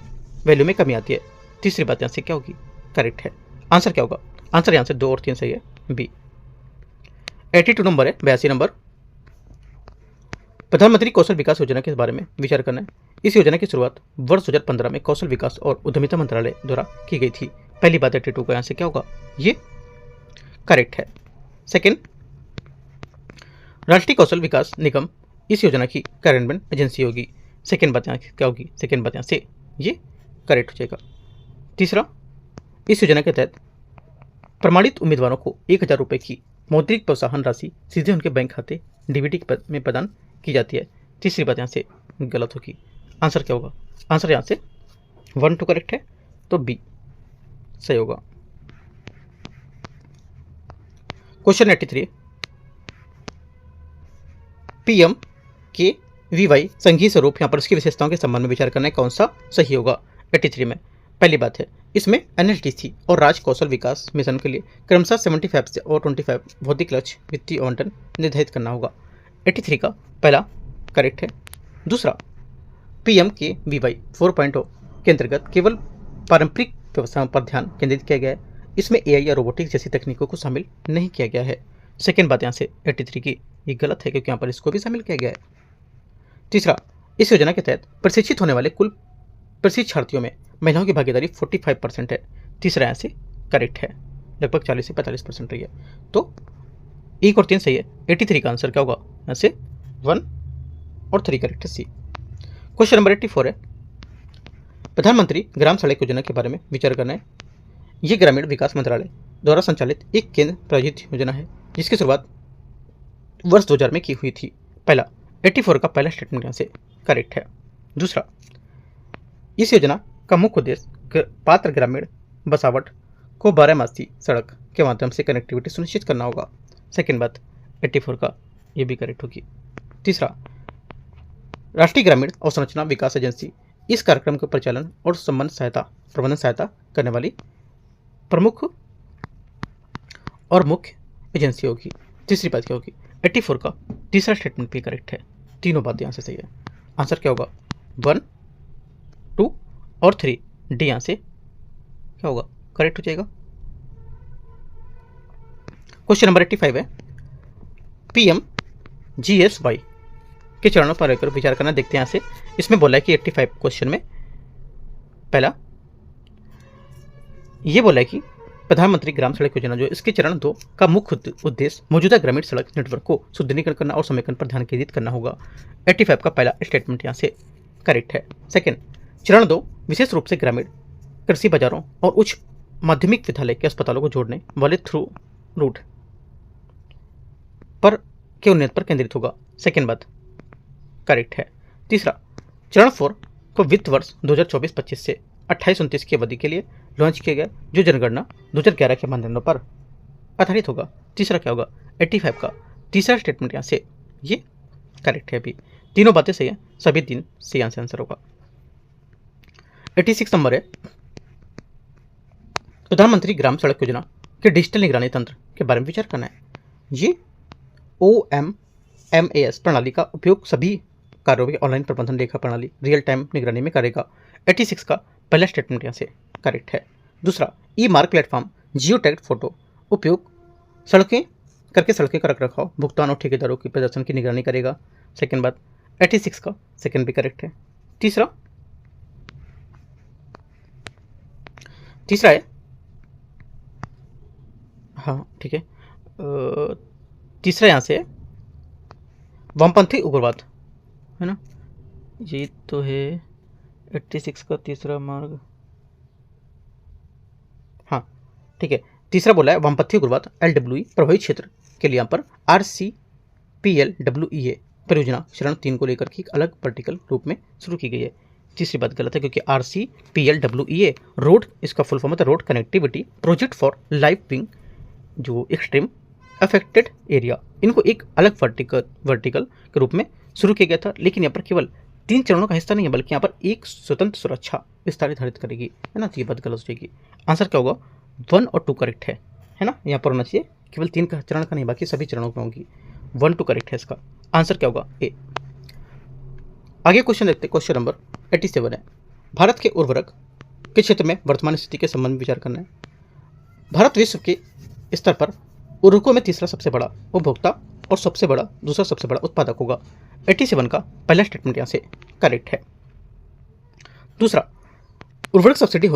वैल्यू में कमी आती है। तीसरी बात यहाँ से क्या होगी? करेक्ट है। आंसर क्या होगा? आंसर यहाँ से 2 और 3 सही है, बी। 82 नंबर है 82 नंबर प्रधानमंत्री कौशल विकास योजना के बारे में विचार करना है। इस योजना की शुरुआत वर्ष 2015 में कौशल विकास और उद्यमिता मंत्रालय द्वारा की गई थी। पहली बात 82 का यहाँ से क्या होगा? ये करेक्ट है। सेकेंड राष्ट्रीय कौशल विकास निगम इस योजना की कार्यान्वयन एजेंसी होगी। सेकेंड बात यहाँ क्या होगी? सेकेंड बात यहाँ से ये करेक्ट हो जाएगा। तीसरा इस योजना के तहत प्रमाणित उम्मीदवारों को 1000 रुपये की मौद्रिक प्रोत्साहन राशि सीधे उनके बैंक खाते DBT में प्रदान की जाती है। तीसरी बात यहाँ से गलत होगी। आंसर क्या होगा? आंसर यहाँ से 1 2 करेक्ट है, तो बी सही होगा। क्वेश्चन 83 PMKVY संघीय स्वरूप यहाँ पर उसकी विशेषताओं के संबंध में विचार करना है, कौन सा सही होगा? 83 में पहली बात है, इसमें एनएचडीसी और राज कौशल विकास मिशन के लिए क्रमशः 75 से और 25 भौतिक लक्ष्य वित्तीय आवंटन निर्धारित करना होगा। 83 का पहला करेक्ट है। दूसरा, PMKVY 4.0 के अंतर्गत केवल पारंपरिक व्यवसायों पर ध्यान केंद्रित किया गया है। इसमें AI या रोबोटिक्स जैसी तकनीकों को शामिल नहीं किया गया है। सेकेंड बात यहाँ से 83 की ये गलत है, क्योंकि यहाँ पर इसको भी शामिल किया गया है। तीसरा, इस योजना के तहत प्रशिक्षित होने वाले कुल प्रशिक्षार्थियों में महिलाओं की भागीदारी 45% है। तीसरा यहाँ से करेक्ट है, लगभग 40 से 45% रही है। तो 1 और 3 सही है। 83 का आंसर क्या होगा? यहाँ से 1 और 3 करेक्ट है, सी। क्वेश्चन नंबर 84 है, प्रधानमंत्री ग्राम सड़क योजना के बारे में विचार करना है। ये ग्रामीण विकास मंत्रालय द्वारा संचालित एक केंद्र प्रायोजित योजना है, जिसकी शुरुआत वर्ष 2000 में की हुई थी। पहला, 84 का पहला स्टेटमेंट यहाँ से करेक्ट है। दूसरा, इस योजना का मुख्य उद्देश्य पात्र ग्रामीण बसावट को 12मासी सड़क के माध्यम से कनेक्टिविटी सुनिश्चित करना होगा। सेकेंड बात 84 का ये भी करेक्ट होगी। तीसरा, राष्ट्रीय ग्रामीण अवसंरचना विकास एजेंसी इस कार्यक्रम के परिचालन और प्रबंधन सहायता करने वाली प्रमुख और मुख्य एजेंसी होगी। तीसरी बात क्या होगी? 84 का तीसरा स्टेटमेंट भी करेक्ट है। तीनों बातें यहाँ से सही है। आंसर क्या होगा? 1, 2 और 3, डी यहाँ से क्या होगा? करेक्ट हो जाएगा। क्वेश्चन नंबर 85 है, PMGSY के चरणों पर रहकर विचार करना। देखते हैं यहाँ से। इसमें बोला है कि 85 क्वेश्चन में पहला ये बोला है कि प्रधानमंत्री ग्राम सड़क योजना जो इसके चरण 2 का मुख्य उद्देश्य मौजूदा ग्रामीण सड़क नेटवर्क को सुदृढ़ीकरण करना और समेकन पर ध्यान केंद्रित करना होगा। 85 का पहला स्टेटमेंट यहाँ से करेक्ट है। सेकेंड, चरण 2 विशेष रूप से ग्रामीण कृषि बाजारों और उच्च माध्यमिक विद्यालय के अस्पतालों को जोड़ने वाले थ्रू रूट पर के उन्नयन पर केंद्रित होगा। सेकेंड बात करेक्ट है। तीसरा, चरण 4 को वित्त वर्ष 2024-25 से 28-29 की अवधि के लिए लॉन्च किया गया, जो जनगणना 2011 के मानदंडों पर आधारित होगा। तीसरा क्या होगा? 85 का तीसरा स्टेटमेंट यहाँ से ये करेक्ट है। अभी तीनों बातें सही है, सभी 3 सही यहाँ से आंसर होगा। 86 नंबर है, प्रधानमंत्री ग्राम सड़क योजना के डिजिटल निगरानी तंत्र के बारे में विचार करना है। ये OMMAS प्रणाली का उपयोग सभी कार्यों के ऑनलाइन प्रबंधन लेखा प्रणाली रियल टाइम निगरानी में करेगा। 86 का पहला स्टेटमेंट यहाँ से करेक्ट है। दूसरा, ई-मार्क प्लेटफॉर्म जियो टैग्ड फोटो उपयोग सड़कें का रखरखाव, भुगतान और ठेकेदारों की प्रदर्शन की निगरानी करेगा। सेकेंड बात 86 का सेकेंड भी करेक्ट है। तीसरा है, हाँ ठीक है, तीसरा यहाँ से वामपंथी उग्रवाद है ना, ये तो है 86 का तीसरा मार्ग। हाँ ठीक है, तीसरा बोला है वामपंथी उग्रवाद LWE प्रभावित क्षेत्र के लिए यहाँ पर RCPLWEA परियोजना चरण 3 को लेकर के एक अलग वर्टिकल रूप में शुरू की गई है। तीसरी बात गलत है, क्योंकि RCPLWEA रोड, इसका फुल फॉर्म है road connectivity project for life wing जो एक्सट्रीम अफेक्टेड एरिया, इनको एक अलग वर्टिकल के रूप में शुरू किया गया था। लेकिन यहाँ पर केवल 3 चरणों का हिस्सा नहीं है, बल्कि यहाँ पर एक स्वतंत्र सुरक्षा विस्तार निर्धारित करेगी, है ना। तो ये बात गलत हो जाएगी। आंसर क्या होगा? 1 और 2 करेक्ट है ना। यहाँ पर होना चाहिए केवल 3 का चरण का नहीं, बाकी सभी चरणों में होगी। 1, 2 करेक्ट है इसका। आंसर क्या होगा? ए। आगे क्वेश्चन देखते हैं। क्वेश्चन नंबर 87 है, भारत के उर्वरक के क्षेत्र में वर्तमान स्थिति के संबंध में विचार करना है। भारत विश्व के स्तर पर उर्वरकों में तीसरा सबसे बड़ा उपभोक्ता और दूसरा सबसे बड़ा उत्पादक होगा। 87 का पहला स्टेटमेंट यहाँ से करेक्ट है। दूसरा, उर्वरक सब्सिडी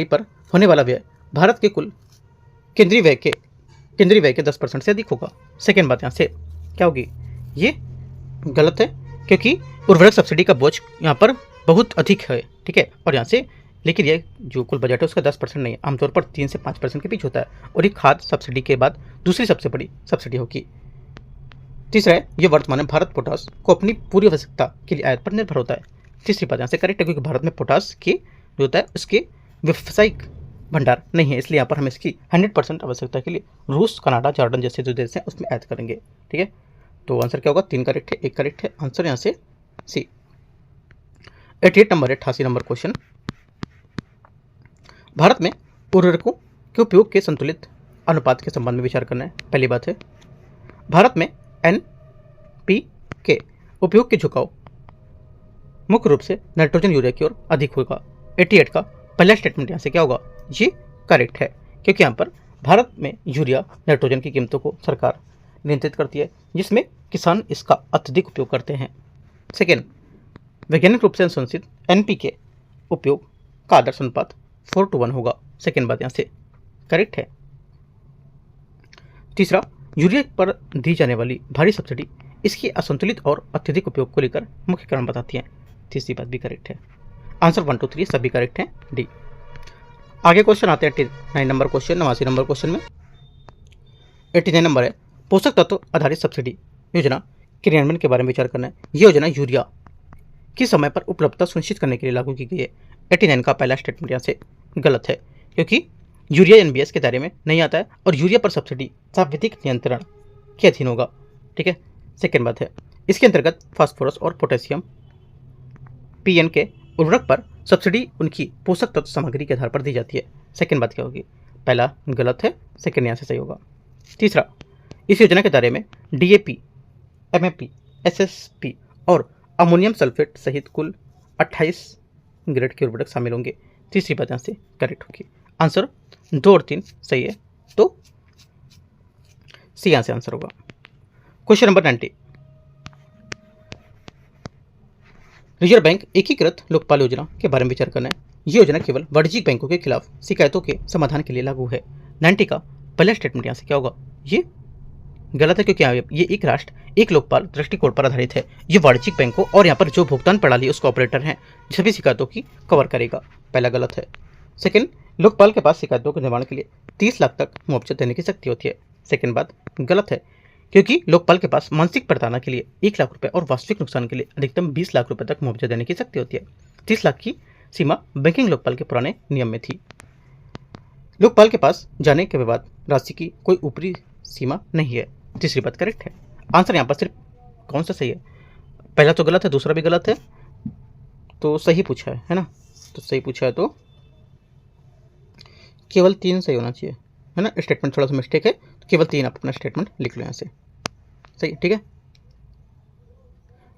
पर होने वाला व्यय भारत के कुल केंद्रीय व्यय के 10% से अधिक होगा। सेकेंड बात यहाँ से क्या होगी? ये गलत है, क्योंकि उर्वरक सब्सिडी का बोझ यहाँ पर बहुत अधिक है, ठीक है। और यहाँ से लेकिन ये जो कुल बजट है उसका 10% नहीं है, आमतौर पर 3 से 5% के बीच होता है। और ये खाद्य सब्सिडी के बाद दूसरी सबसे बड़ी सब्सिडी होगी। तीसरा है, ये वर्तमान में भारत पोटास को अपनी पूरी आवश्यकता के लिए आयात पर निर्भर होता है। तीसरी बात यहाँ से करेक्ट है, क्योंकि भारत में पोटास की जो होता है उसके व्यावसायिक भंडार नहीं है, इसलिए यहाँ पर हम इसकी 100% आवश्यकता के लिए रूस, कनाडा, जॉर्डन जैसे जो देश हैं उसमें आयात करेंगे, ठीक है। तो आंसर क्या होगा? 3 करेक्ट है, 1 करेक्ट है। आंसर यहाँ से सी। 88 नंबर है, 88 नंबर क्वेश्चन, भारत में उर्वरकों के उपयोग के संतुलित अनुपात के संबंध में विचार करना है। पहली बात है, भारत में एनपी के उपयोग के झुकाव मुख्य रूप से नाइट्रोजन यूरिया की ओर अधिक होगा। 88 का पहला स्टेटमेंट यहाँ से क्या होगा, ये करेक्ट है, क्योंकि यहाँ पर भारत में यूरिया नाइट्रोजन की कीमतों को सरकार नियंत्रित करती है, जिसमें किसान इसका अत्यधिक उपयोग करते हैं। सेकेंड, वैज्ञानिक रूप से अनुशंसित एनपीके उपयोग का आदर्श अनुपात 4:1 होगा। सेकेंड बात यहाँ से करेक्ट है। तीसरा, यूरिया पर दी जाने वाली भारी सब्सिडी इसकी असंतुलित और अत्यधिक उपयोग को लेकर मुख्य कारण बताती है। तीसरी बात भी करेक्ट है। आंसर 1, 2, 3 सभी करेक्ट हैं, डी। आगे क्वेश्चन आते हैं 89 नंबर क्वेश्चन, 89 नंबर क्वेश्चन में 89 नंबर है, पोषक तत्व आधारित सब्सिडी योजना क्रियान्वयन के बारे में विचार करना है। यह योजना यूरिया की समय पर उपलब्धता सुनिश्चित करने के लिए लागू की गई है। 89 का पहला स्टेटमेंट यहाँ से गलत है, क्योंकि यूरिया एनबीएस के दायरे में नहीं आता है और यूरिया पर सब्सिडी सांविधिक नियंत्रण के अधीन होगा। ठीक है। सेकेंड बात है, इसके अंतर्गत फास्फोरस और पोटेशियम पीएन के उर्वरक पर सब्सिडी उनकी पोषक तत्व सामग्री के आधार पर दी जाती है। सेकेंड बात क्या होगी, पहला गलत है, सेकेंड यहाँ से सही होगा। तीसरा, इस योजना के दायरे में डीएपी, एमएपी, एसएसपी और अमोनियम सल्फेट सहित कुल 28 ग्रेड के उर्वरक शामिल होंगे। तीसरी बात यहाँ से करेक्ट होगी। आंसर 2 और 3 सही है, तो सी यहाँ से आंसर होगा। क्वेश्चन नंबर 90, रिजर्व बैंक एकीकृत लोकपाल योजना के बारे में विचार करना है। यह योजना केवल वाणिज्यिक बैंकों के खिलाफ शिकायतों के समाधान के लिए लागू है। 90 का पहला स्टेटमेंट यहाँ से क्या होगा, ये गलत है, क्योंकि ये एक राष्ट्र एक लोकपाल दृष्टिकोण पर आधारित है। ये वाणिज्यिक बैंकों और यहाँ पर जो भुगतान प्रणाली उसका ऑपरेटर हैं सभी शिकायतों की कवर करेगा। पहला गलत है। सेकंड, लोकपाल के पास शिकायतों के निर्माण के लिए 30 लाख तक मुआवजा देने की शक्ति होती है। सेकंड बात गलत है, क्योंकि लोकपाल के पास मानसिक प्रताड़ना के लिए 1 लाख रुपए और वास्तविक नुकसान के लिए अधिकतम 20 लाख रुपए तक मुआवजा देने की शक्ति होती है। 30 लाख की सीमा बैंकिंग लोकपाल के पुराने नियम में थी। लोकपाल के पास जाने के बाद राशि की कोई ऊपरी सीमा नहीं है। तीसरी बात करेक्ट है। आंसर यहाँ पर सिर्फ कौन सा सही है, पहला तो गलत है, दूसरा भी गलत है, तो सही पूछा है ना, तो सही पूछा है तो केवल 3 सही होना चाहिए, है ना। स्टेटमेंट थोड़ा सा मिस्टेक है, तो केवल 3 आप अपना स्टेटमेंट लिख लो यहाँ से, सही, ठीक है।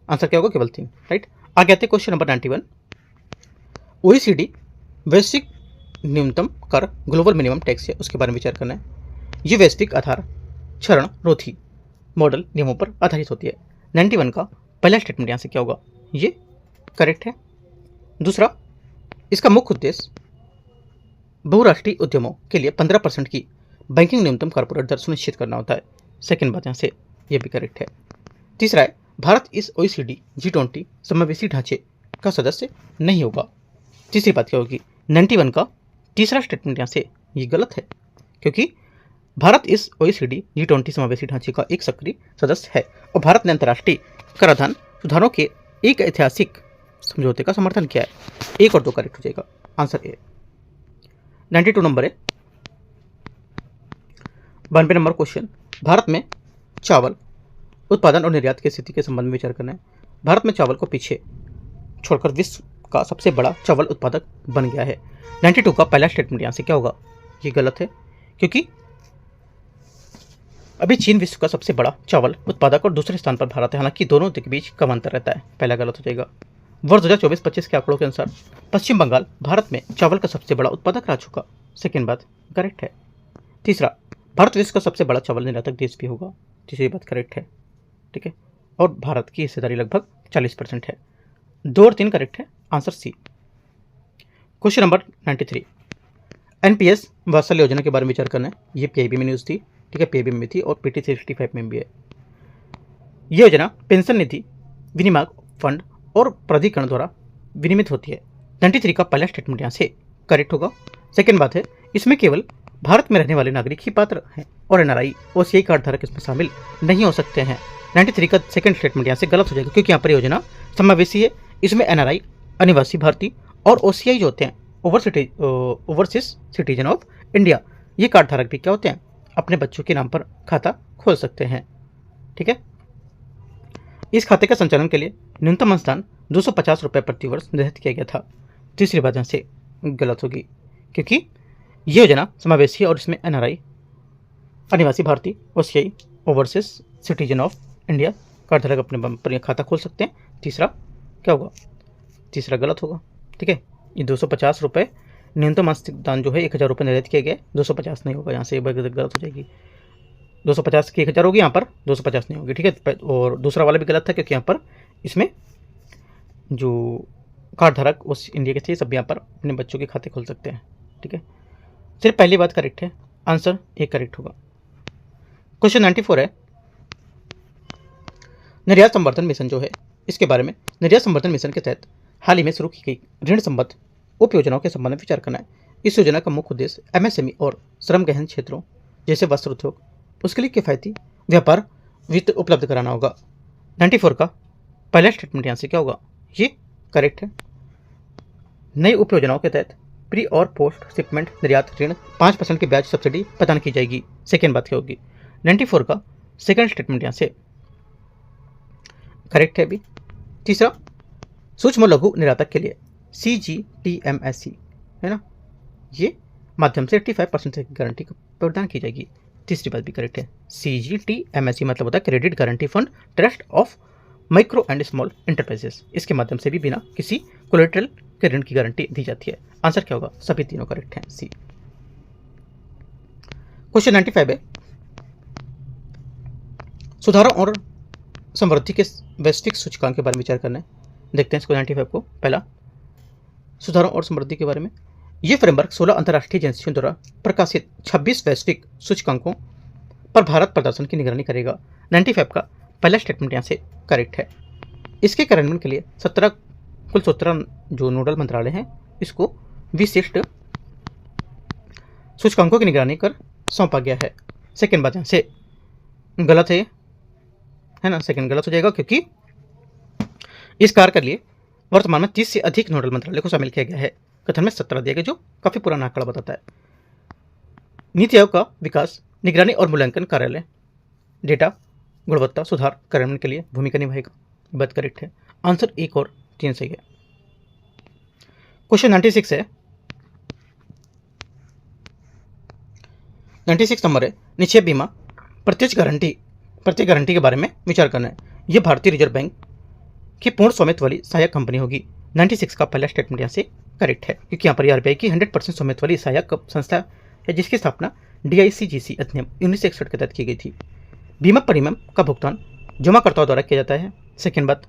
आंसर क्या होगा, केवल 3, राइट। आगे आते हैं क्वेश्चन नंबर 91, ओईसीडी वैश्विक न्यूनतम कर ग्लोबल मिनिमम टैक्स है, उसके बारे में विचार करना है। ये वैश्विक आधार क्षरण रोधी मॉडल नियमों पर आधारित होती है। 91 का पहला स्टेटमेंट यहाँ से क्या होगा, ये करेक्ट है। दूसरा, इसका मुख्य उद्देश्य बहुराष्ट्रीय उद्यमों के लिए 15% की बैंकिंग न्यूनतम कॉर्पोरेट दर सुनिश्चित करना होता है। सेकेंड बात यहाँ से ये भी करेक्ट है। तीसरा है, भारत इस ओईसीडी G20 समावेशी ढांचे का सदस्य नहीं होगा। तीसरी बात क्या होगी, 91 का तीसरा स्टेटमेंट यहाँ से ये गलत है, क्योंकि भारत इस ओईसीडी G20 समावेशी ढांचे का एक सक्रिय सदस्य है और भारत ने अंतर्राष्ट्रीय कराधान सुधारों के एक ऐतिहासिक समझौते का समर्थन किया है। 1 और 2 करेक्ट हो जाएगा, आंसर ए। 92 नंबर है, 92 नंबर क्वेश्चन, भारत में चावल उत्पादन और निर्यात की स्थिति के संबंध में विचार करना है। भारत में चावल को पीछे छोड़कर विश्व का सबसे बड़ा चावल उत्पादक बन गया है। 92 का पहला स्टेटमेंट यहाँ से क्या होगा, ये गलत है, क्योंकि अभी चीन विश्व का सबसे बड़ा चावल उत्पादक और दूसरे स्थान पर भारत है, हालांकि दोनों के बीच कम अंतर रहता है। पहला गलत हो जाएगा। वर्ष 2024-25 के आंकड़ों के अनुसार पश्चिम बंगाल भारत में चावल का सबसे बड़ा उत्पादक राज्य होगा। सेकेंड बात करेक्ट है। तीसरा, भारत विश्व का सबसे बड़ा चावल निर्यातक देश भी होगा। तीसरी बात करेक्ट है, ठीक है, और भारत की हिस्सेदारी लगभग 40% है। 2 और 3 करेक्ट है, answer C. Question number 93, NPS Vatsalya Yojana के बारे में विचार करना है। ये पीआईबी में न्यूज़ थी, ठीक है, पीआईबी में थी और पीटी 365 में भी है। यह योजना पेंशन निधि विनियामक फंड और प्राधिकरण द्वारा विनियमित होती है। 93 का पहला स्टेटमेंट यहाँ से करेक्ट होगा। सेकेंड बात है, इसमें केवल भारत में रहने वाले नागरिक ही पात्र हैं और एनआरआई और सीआई कार्ड धारक इसमें शामिल नहीं हो सकते हैं। 93 का सेकेंड स्टेटमेंट यहाँ से गलत हो जाएगा, क्योंकि यहाँ पर योजना समावेशी है। इसमें एनआरआई, अनिवासी भारतीय और ओसीआई जो होते हैं ओवरसीज सिटीजन ऑफ इंडिया, ये कार्ड धारक भी क्या होते हैं, अपने बच्चों के नाम पर खाता खोल सकते हैं। ठीक है। इस खाते का संचालन के लिए न्यूनतम अनुदान 250 रुपये प्रति वर्ष निर्धारित किया गया था। तीसरी बात यहाँ से गलत होगी, क्योंकि ये योजना समावेशी है और इसमें NRI अनिवासी भारतीय OCI overseas citizen of India कार्डधारक अपने पर खाता खोल सकते हैं। तीसरा क्या होगा? तीसरा गलत होगा। ठीक है, ये 250 रुपये न्यूनतम मासिक दान जो है 1000 रुपये निर्धारित किया गया है, 250 नहीं होगा, यहाँ से गलत हो जाएगी। 250 की 1000 होगी, यहाँ पर 250 नहीं होगी। ठीक है, और दूसरा वाला भी गलत था क्योंकि यहाँ पर इसमें जो कार्डधारक उस इंडिया के थे सब यहाँ पर अपने बच्चों के खाते खोल सकते हैं। ठीक है, सिर्फ पहली बात करेक्ट है, आंसर एक करेक्ट होगा। क्वेश्चन 94 है, निर्यात संवर्धन मिशन जो है इसके बारे में, निर्यात संवर्धन मिशन के तहत हाल ही में शुरू की गई ऋण संबद्ध उप योजनाओं के संबंध में विचार करना है। इस योजना का मुख्य उद्देश्य MSME और श्रम गहन क्षेत्रों जैसे वस्त्र उद्योग, उसके लिए किफायती व्यापार वित्त उपलब्ध कराना होगा। 94 का पहला स्टेटमेंट यहाँ से क्या होगा? ये करेक्ट है। नई उप योजनाओं के तहत प्री और पोस्ट शिपमेंट निर्यात ऋण 5% की ब्याज सब्सिडी प्रदान की जाएगी। सेकेंड बात क्या होगी? 94 का सेकेंड स्टेटमेंट यहाँ से करेक्ट है अभी। तीसरा, सूक्ष्म लघु निर्यातक के लिए CGTMSE है ना, ये माध्यम से 85% की गारंटी प्रदान की जाएगी। तीसरी बात भी करेक्ट है। CGTMSE मतलब होता है credit guarantee fund trust of micro and small enterprises. इसके माध्यम से भी बिना किसी कोलेटरल के ऋण की गारंटी दी जाती है। आंसर क्या होगा? सभी तीनों करेक्ट हैं, सी। क्वेश्चन 95 है, सुधारों और समृद्धि के वैश्विक सूचकांक के बारे में विचार करना है। देखते हैं इसको 95 को। पहला, सुधारों और समृद्धि के बारे में, यह फ्रेमवर्क 16 अंतर्राष्ट्रीय एजेंसियों द्वारा प्रकाशित 26 वैश्विक सूचकांकों पर भारत प्रदर्शन की निगरानी करेगा। 95 का पहला स्टेटमेंट यहाँ से करेक्ट है। इसके कार्यान्वयन के लिए कुल 17 जो नोडल मंत्रालय हैं इसको विशिष्ट सूचकांकों की निगरानी कर सौंपा गया है। सेकेंड बात यहाँ से गलत है ना, सेकेंड गलत हो जाएगा क्योंकि इस कार्य के लिए वर्तमान में 30 से अधिक नोडल मंत्रालय को शामिल किया गया है। कथन में 17 दिया गया जो काफी पुराना आंकड़ा बताता है। नीति आयोग का विकास निगरानी और मूल्यांकन कार्यालय डेटा गुणवत्ता सुधार कार्यान्वयन के लिए भूमिका निभाएगा। बात करेक्ट है। आंसर 1 और 3 सही है। क्वेश्चन 96 है, 96 नंबर है, निक्षेप बीमा प्रत्यक्ष गारंटी के बारे में विचार करना है। यह भारतीय रिजर्व बैंक की पूर्ण स्वामित्व वाली सहायक कंपनी होगी। 96 का पहला स्टेटमेंट यहाँ से करेक्ट है क्योंकि यहाँ पर RBI की 100% स्वामित्व वाली सहायक संस्था है जिसकी स्थापना DICGC अधिनियम 1961 के तहत की गई थी। बीमा प्रीमियम का भुगतान जमाकर्ताओं द्वारा किया जाता है। सेकेंड बात,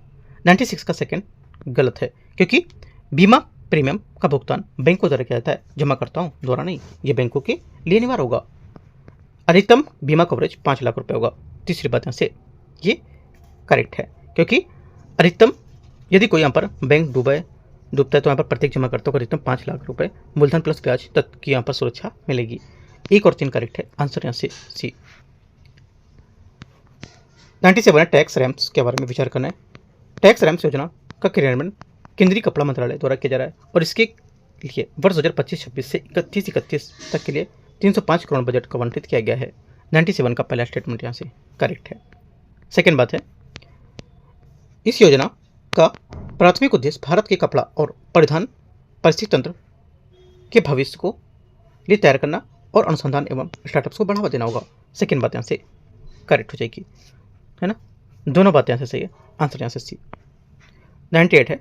96 का सेकेंड गलत है क्योंकि बीमा प्रीमियम का भुगतान बैंकों द्वारा किया जाता है, जमाकर्ताओं द्वारा नहीं। ये बैंकों के लिए अनिवार्य होगा। अधिकतम बीमा कवरेज 5 लाख रुपए होगा। तीसरी बात यहाँ से ये करेक्ट है क्योंकि अधिकतम यदि कोई यहाँ पर बैंक डूबता है तो यहाँ पर प्रत्येक जमाकर्ता को अधिकतम 5 लाख रुपए मूलधन प्लस ब्याज तक की यहाँ पर सुरक्षा मिलेगी। 1 और 3 करेक्ट है। आंसर यहाँ से सी। 97 है, टैक्स रैम्स के बारे में विचार करना है। टैक्स रैम्स योजना का क्रियान्वयन केंद्रीय कपड़ा मंत्रालय द्वारा किया जा रहा है और इसके लिए वर्ष 2025-26 से 31-31 तक के लिए 305 करोड़ बजट का आवंटित किया गया है। 97 का पहला स्टेटमेंट यहाँ से करेक्ट है। सेकेंड बात है, इस योजना का प्राथमिक उद्देश्य भारत के कपड़ा और परिधान परिस्थिति तंत्र के भविष्य को लिए तैयार करना और अनुसंधान एवं स्टार्टअप्स को बढ़ावा देना होगा। सेकेंड बात यहाँ से करेक्ट हो जाएगी, है ना, दोनों बातें यहाँ से सही है। आंसर यहाँ से सी। 98 है,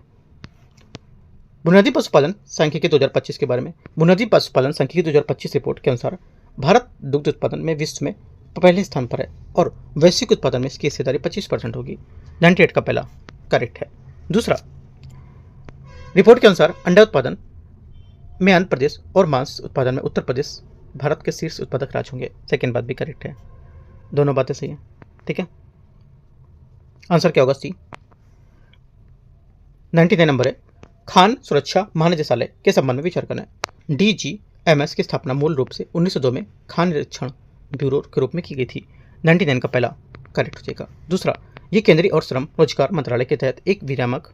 बुनियादी पशुपालन सांख्यिकी 2025 के बारे में। बुनियादी पशुपालन सांख्यिकी 2025 रिपोर्ट के अनुसार भारत दुग्ध उत्पादन में विश्व में पहले स्थान पर है और वैश्विक उत्पादन में इसकी हिस्सेदारी 25% होगी। 98 का पहला करेक्ट है। दूसरा, रिपोर्ट के अनुसार अंडा उत्पादन में आंध्र प्रदेश और मांस उत्पादन में उत्तर प्रदेश भारत के शीर्ष उत्पादक राज्य होंगे। सेकेंड बात भी करेक्ट है, दोनों बातें सही हैं। ठीक है, आंसर क्या होगा? सी। 99 नंबर है, खान सुरक्षा महानिदेशालय के संबंध में विचार करना है। DGMS की स्थापना मूल रूप से 1902 में खान निरीक्षण ब्यूरो के रूप में की गई थी। 99 का पहला करेक्ट हो जाएगा। दूसरा, ये केंद्रीय और श्रम रोजगार मंत्रालय के तहत एक विनियामक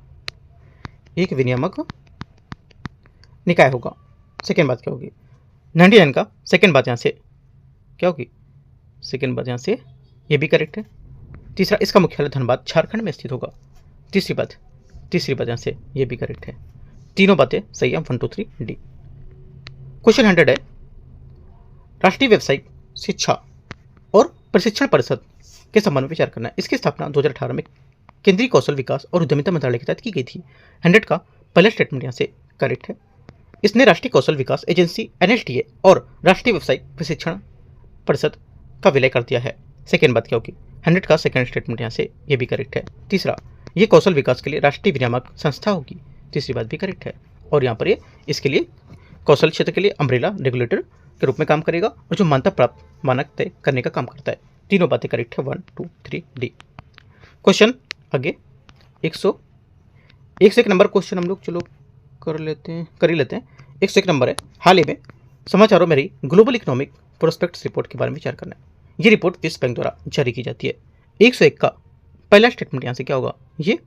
निकाय होगा। सेकेंड बात क्या होगी? 99 का सेकेंड बात यहाँ से क्या होगी? सेकेंड बात यहाँ से ये भी करेक्ट है। तीसरा, इसका मुख्यालय धनबाद झारखंड में स्थित होगा। तीसरी बात यहाँ से ये भी करेक्ट है। तीनों बातें सही है। 1, 2, 3 डी। क्वेश्चन 100 है, राष्ट्रीय व्यावसायिक शिक्षा और प्रशिक्षण परिषद के संबंध में विचार करना है। इसकी स्थापना 2018 में केंद्रीय कौशल विकास और उद्यमिता मंत्रालय के तहत की गई थी। 100 का पहला स्टेटमेंट यहाँ से करेक्ट है। इसने राष्ट्रीय कौशल विकास एजेंसी NSDA और राष्ट्रीय व्यावसायिक प्रशिक्षण परिषद का विलय कर दिया है। सेकेंड बात क्या होगी, 100 का सेकेंड स्टेटमेंट यहाँ से ये भी करेक्ट है। तीसरा, ये कौशल विकास के लिए राष्ट्रीय विनियामक संस्था होगी, तीसरी बात भी करेक्ट है। और यहाँ पर ये इसके लिए कौशल क्षेत्र के लिए अम्ब्रेला रेगुलेटर के रूप में काम करेगा और जो मान्यता प्राप्त मानक तय करने का काम करता है। तीनों बातें करेक्ट है, 1, 2, 3 डी। क्वेश्चन आगे 101 से 1 नंबर क्वेश्चन हम लोग चलो कर ही लेते हैं। 101 नंबर है, हाल ही में समाचारों में रही ग्लोबल इकोनॉमिक प्रोस्पेक्ट्स रिपोर्ट के बारे में विचार करना है। ये रिपोर्ट विश्व बैंक द्वारा जारी की जाती है। 101 का पहला स्टेटमेंट यहाँ से क्या होगा, ये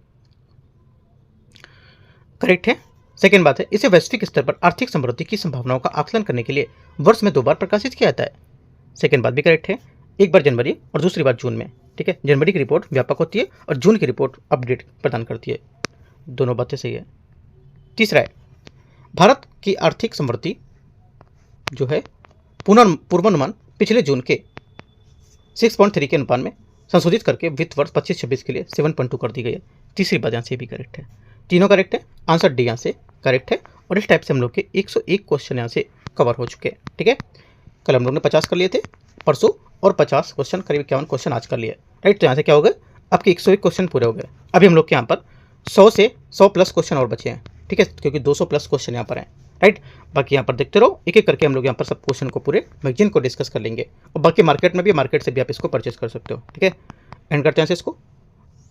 करेक्ट है। सेकेंड बात है, इसे वैश्विक स्तर पर आर्थिक समृद्धि की संभावनाओं का आकलन करने के लिए वर्ष में 2 बार प्रकाशित किया जाता है। सेकेंड बात भी करेक्ट है, एक बार जनवरी और दूसरी बार जून में। ठीक है, जनवरी की रिपोर्ट व्यापक होती है और जून की रिपोर्ट अपडेट प्रदान करती है। दोनों बातें सही है। तीसरा है, भारत की आर्थिक समृद्धि जो है पूर्वानुमान पिछले जून के 6.3 के अनुपात में संशोधित करके वित्त वर्ष 25-26 के लिए 7.2 कर दी गई है। तीसरी बात यहाँ से भी करेक्ट है। तीनों करेक्ट है, आंसर डी यहाँ से करेक्ट है। और इस टाइप से हम लोग के 101 क्वेश्चन यहाँ से कवर हो चुके हैं। ठीक है, कल हम लोग ने 50 कर लिए थे परसों, और 50 क्वेश्चन करीब 51 क्वेश्चन आज कर लिए। राइट, तो यहाँ से क्या हो गए, आपके 101 क्वेश्चन पूरे हो गए। अभी हम लोग के यहाँ पर 100 से 100 प्लस क्वेश्चन और बचे हैं। ठीक है, क्योंकि 200 प्लस क्वेश्चन यहाँ पर हैं। राइट, बाकी यहाँ पर देखते रहो, एक एक करके हम लोग यहाँ पर सब क्वेश्चन को पूरे मैगजीन को डिस्कस कर लेंगे। और बाकी मार्केट में भी, मार्केट से भी आप इसको परचेस कर सकते हो। ठीक है, एंड करते हैं इसको।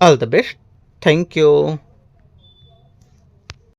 All the best, thank you.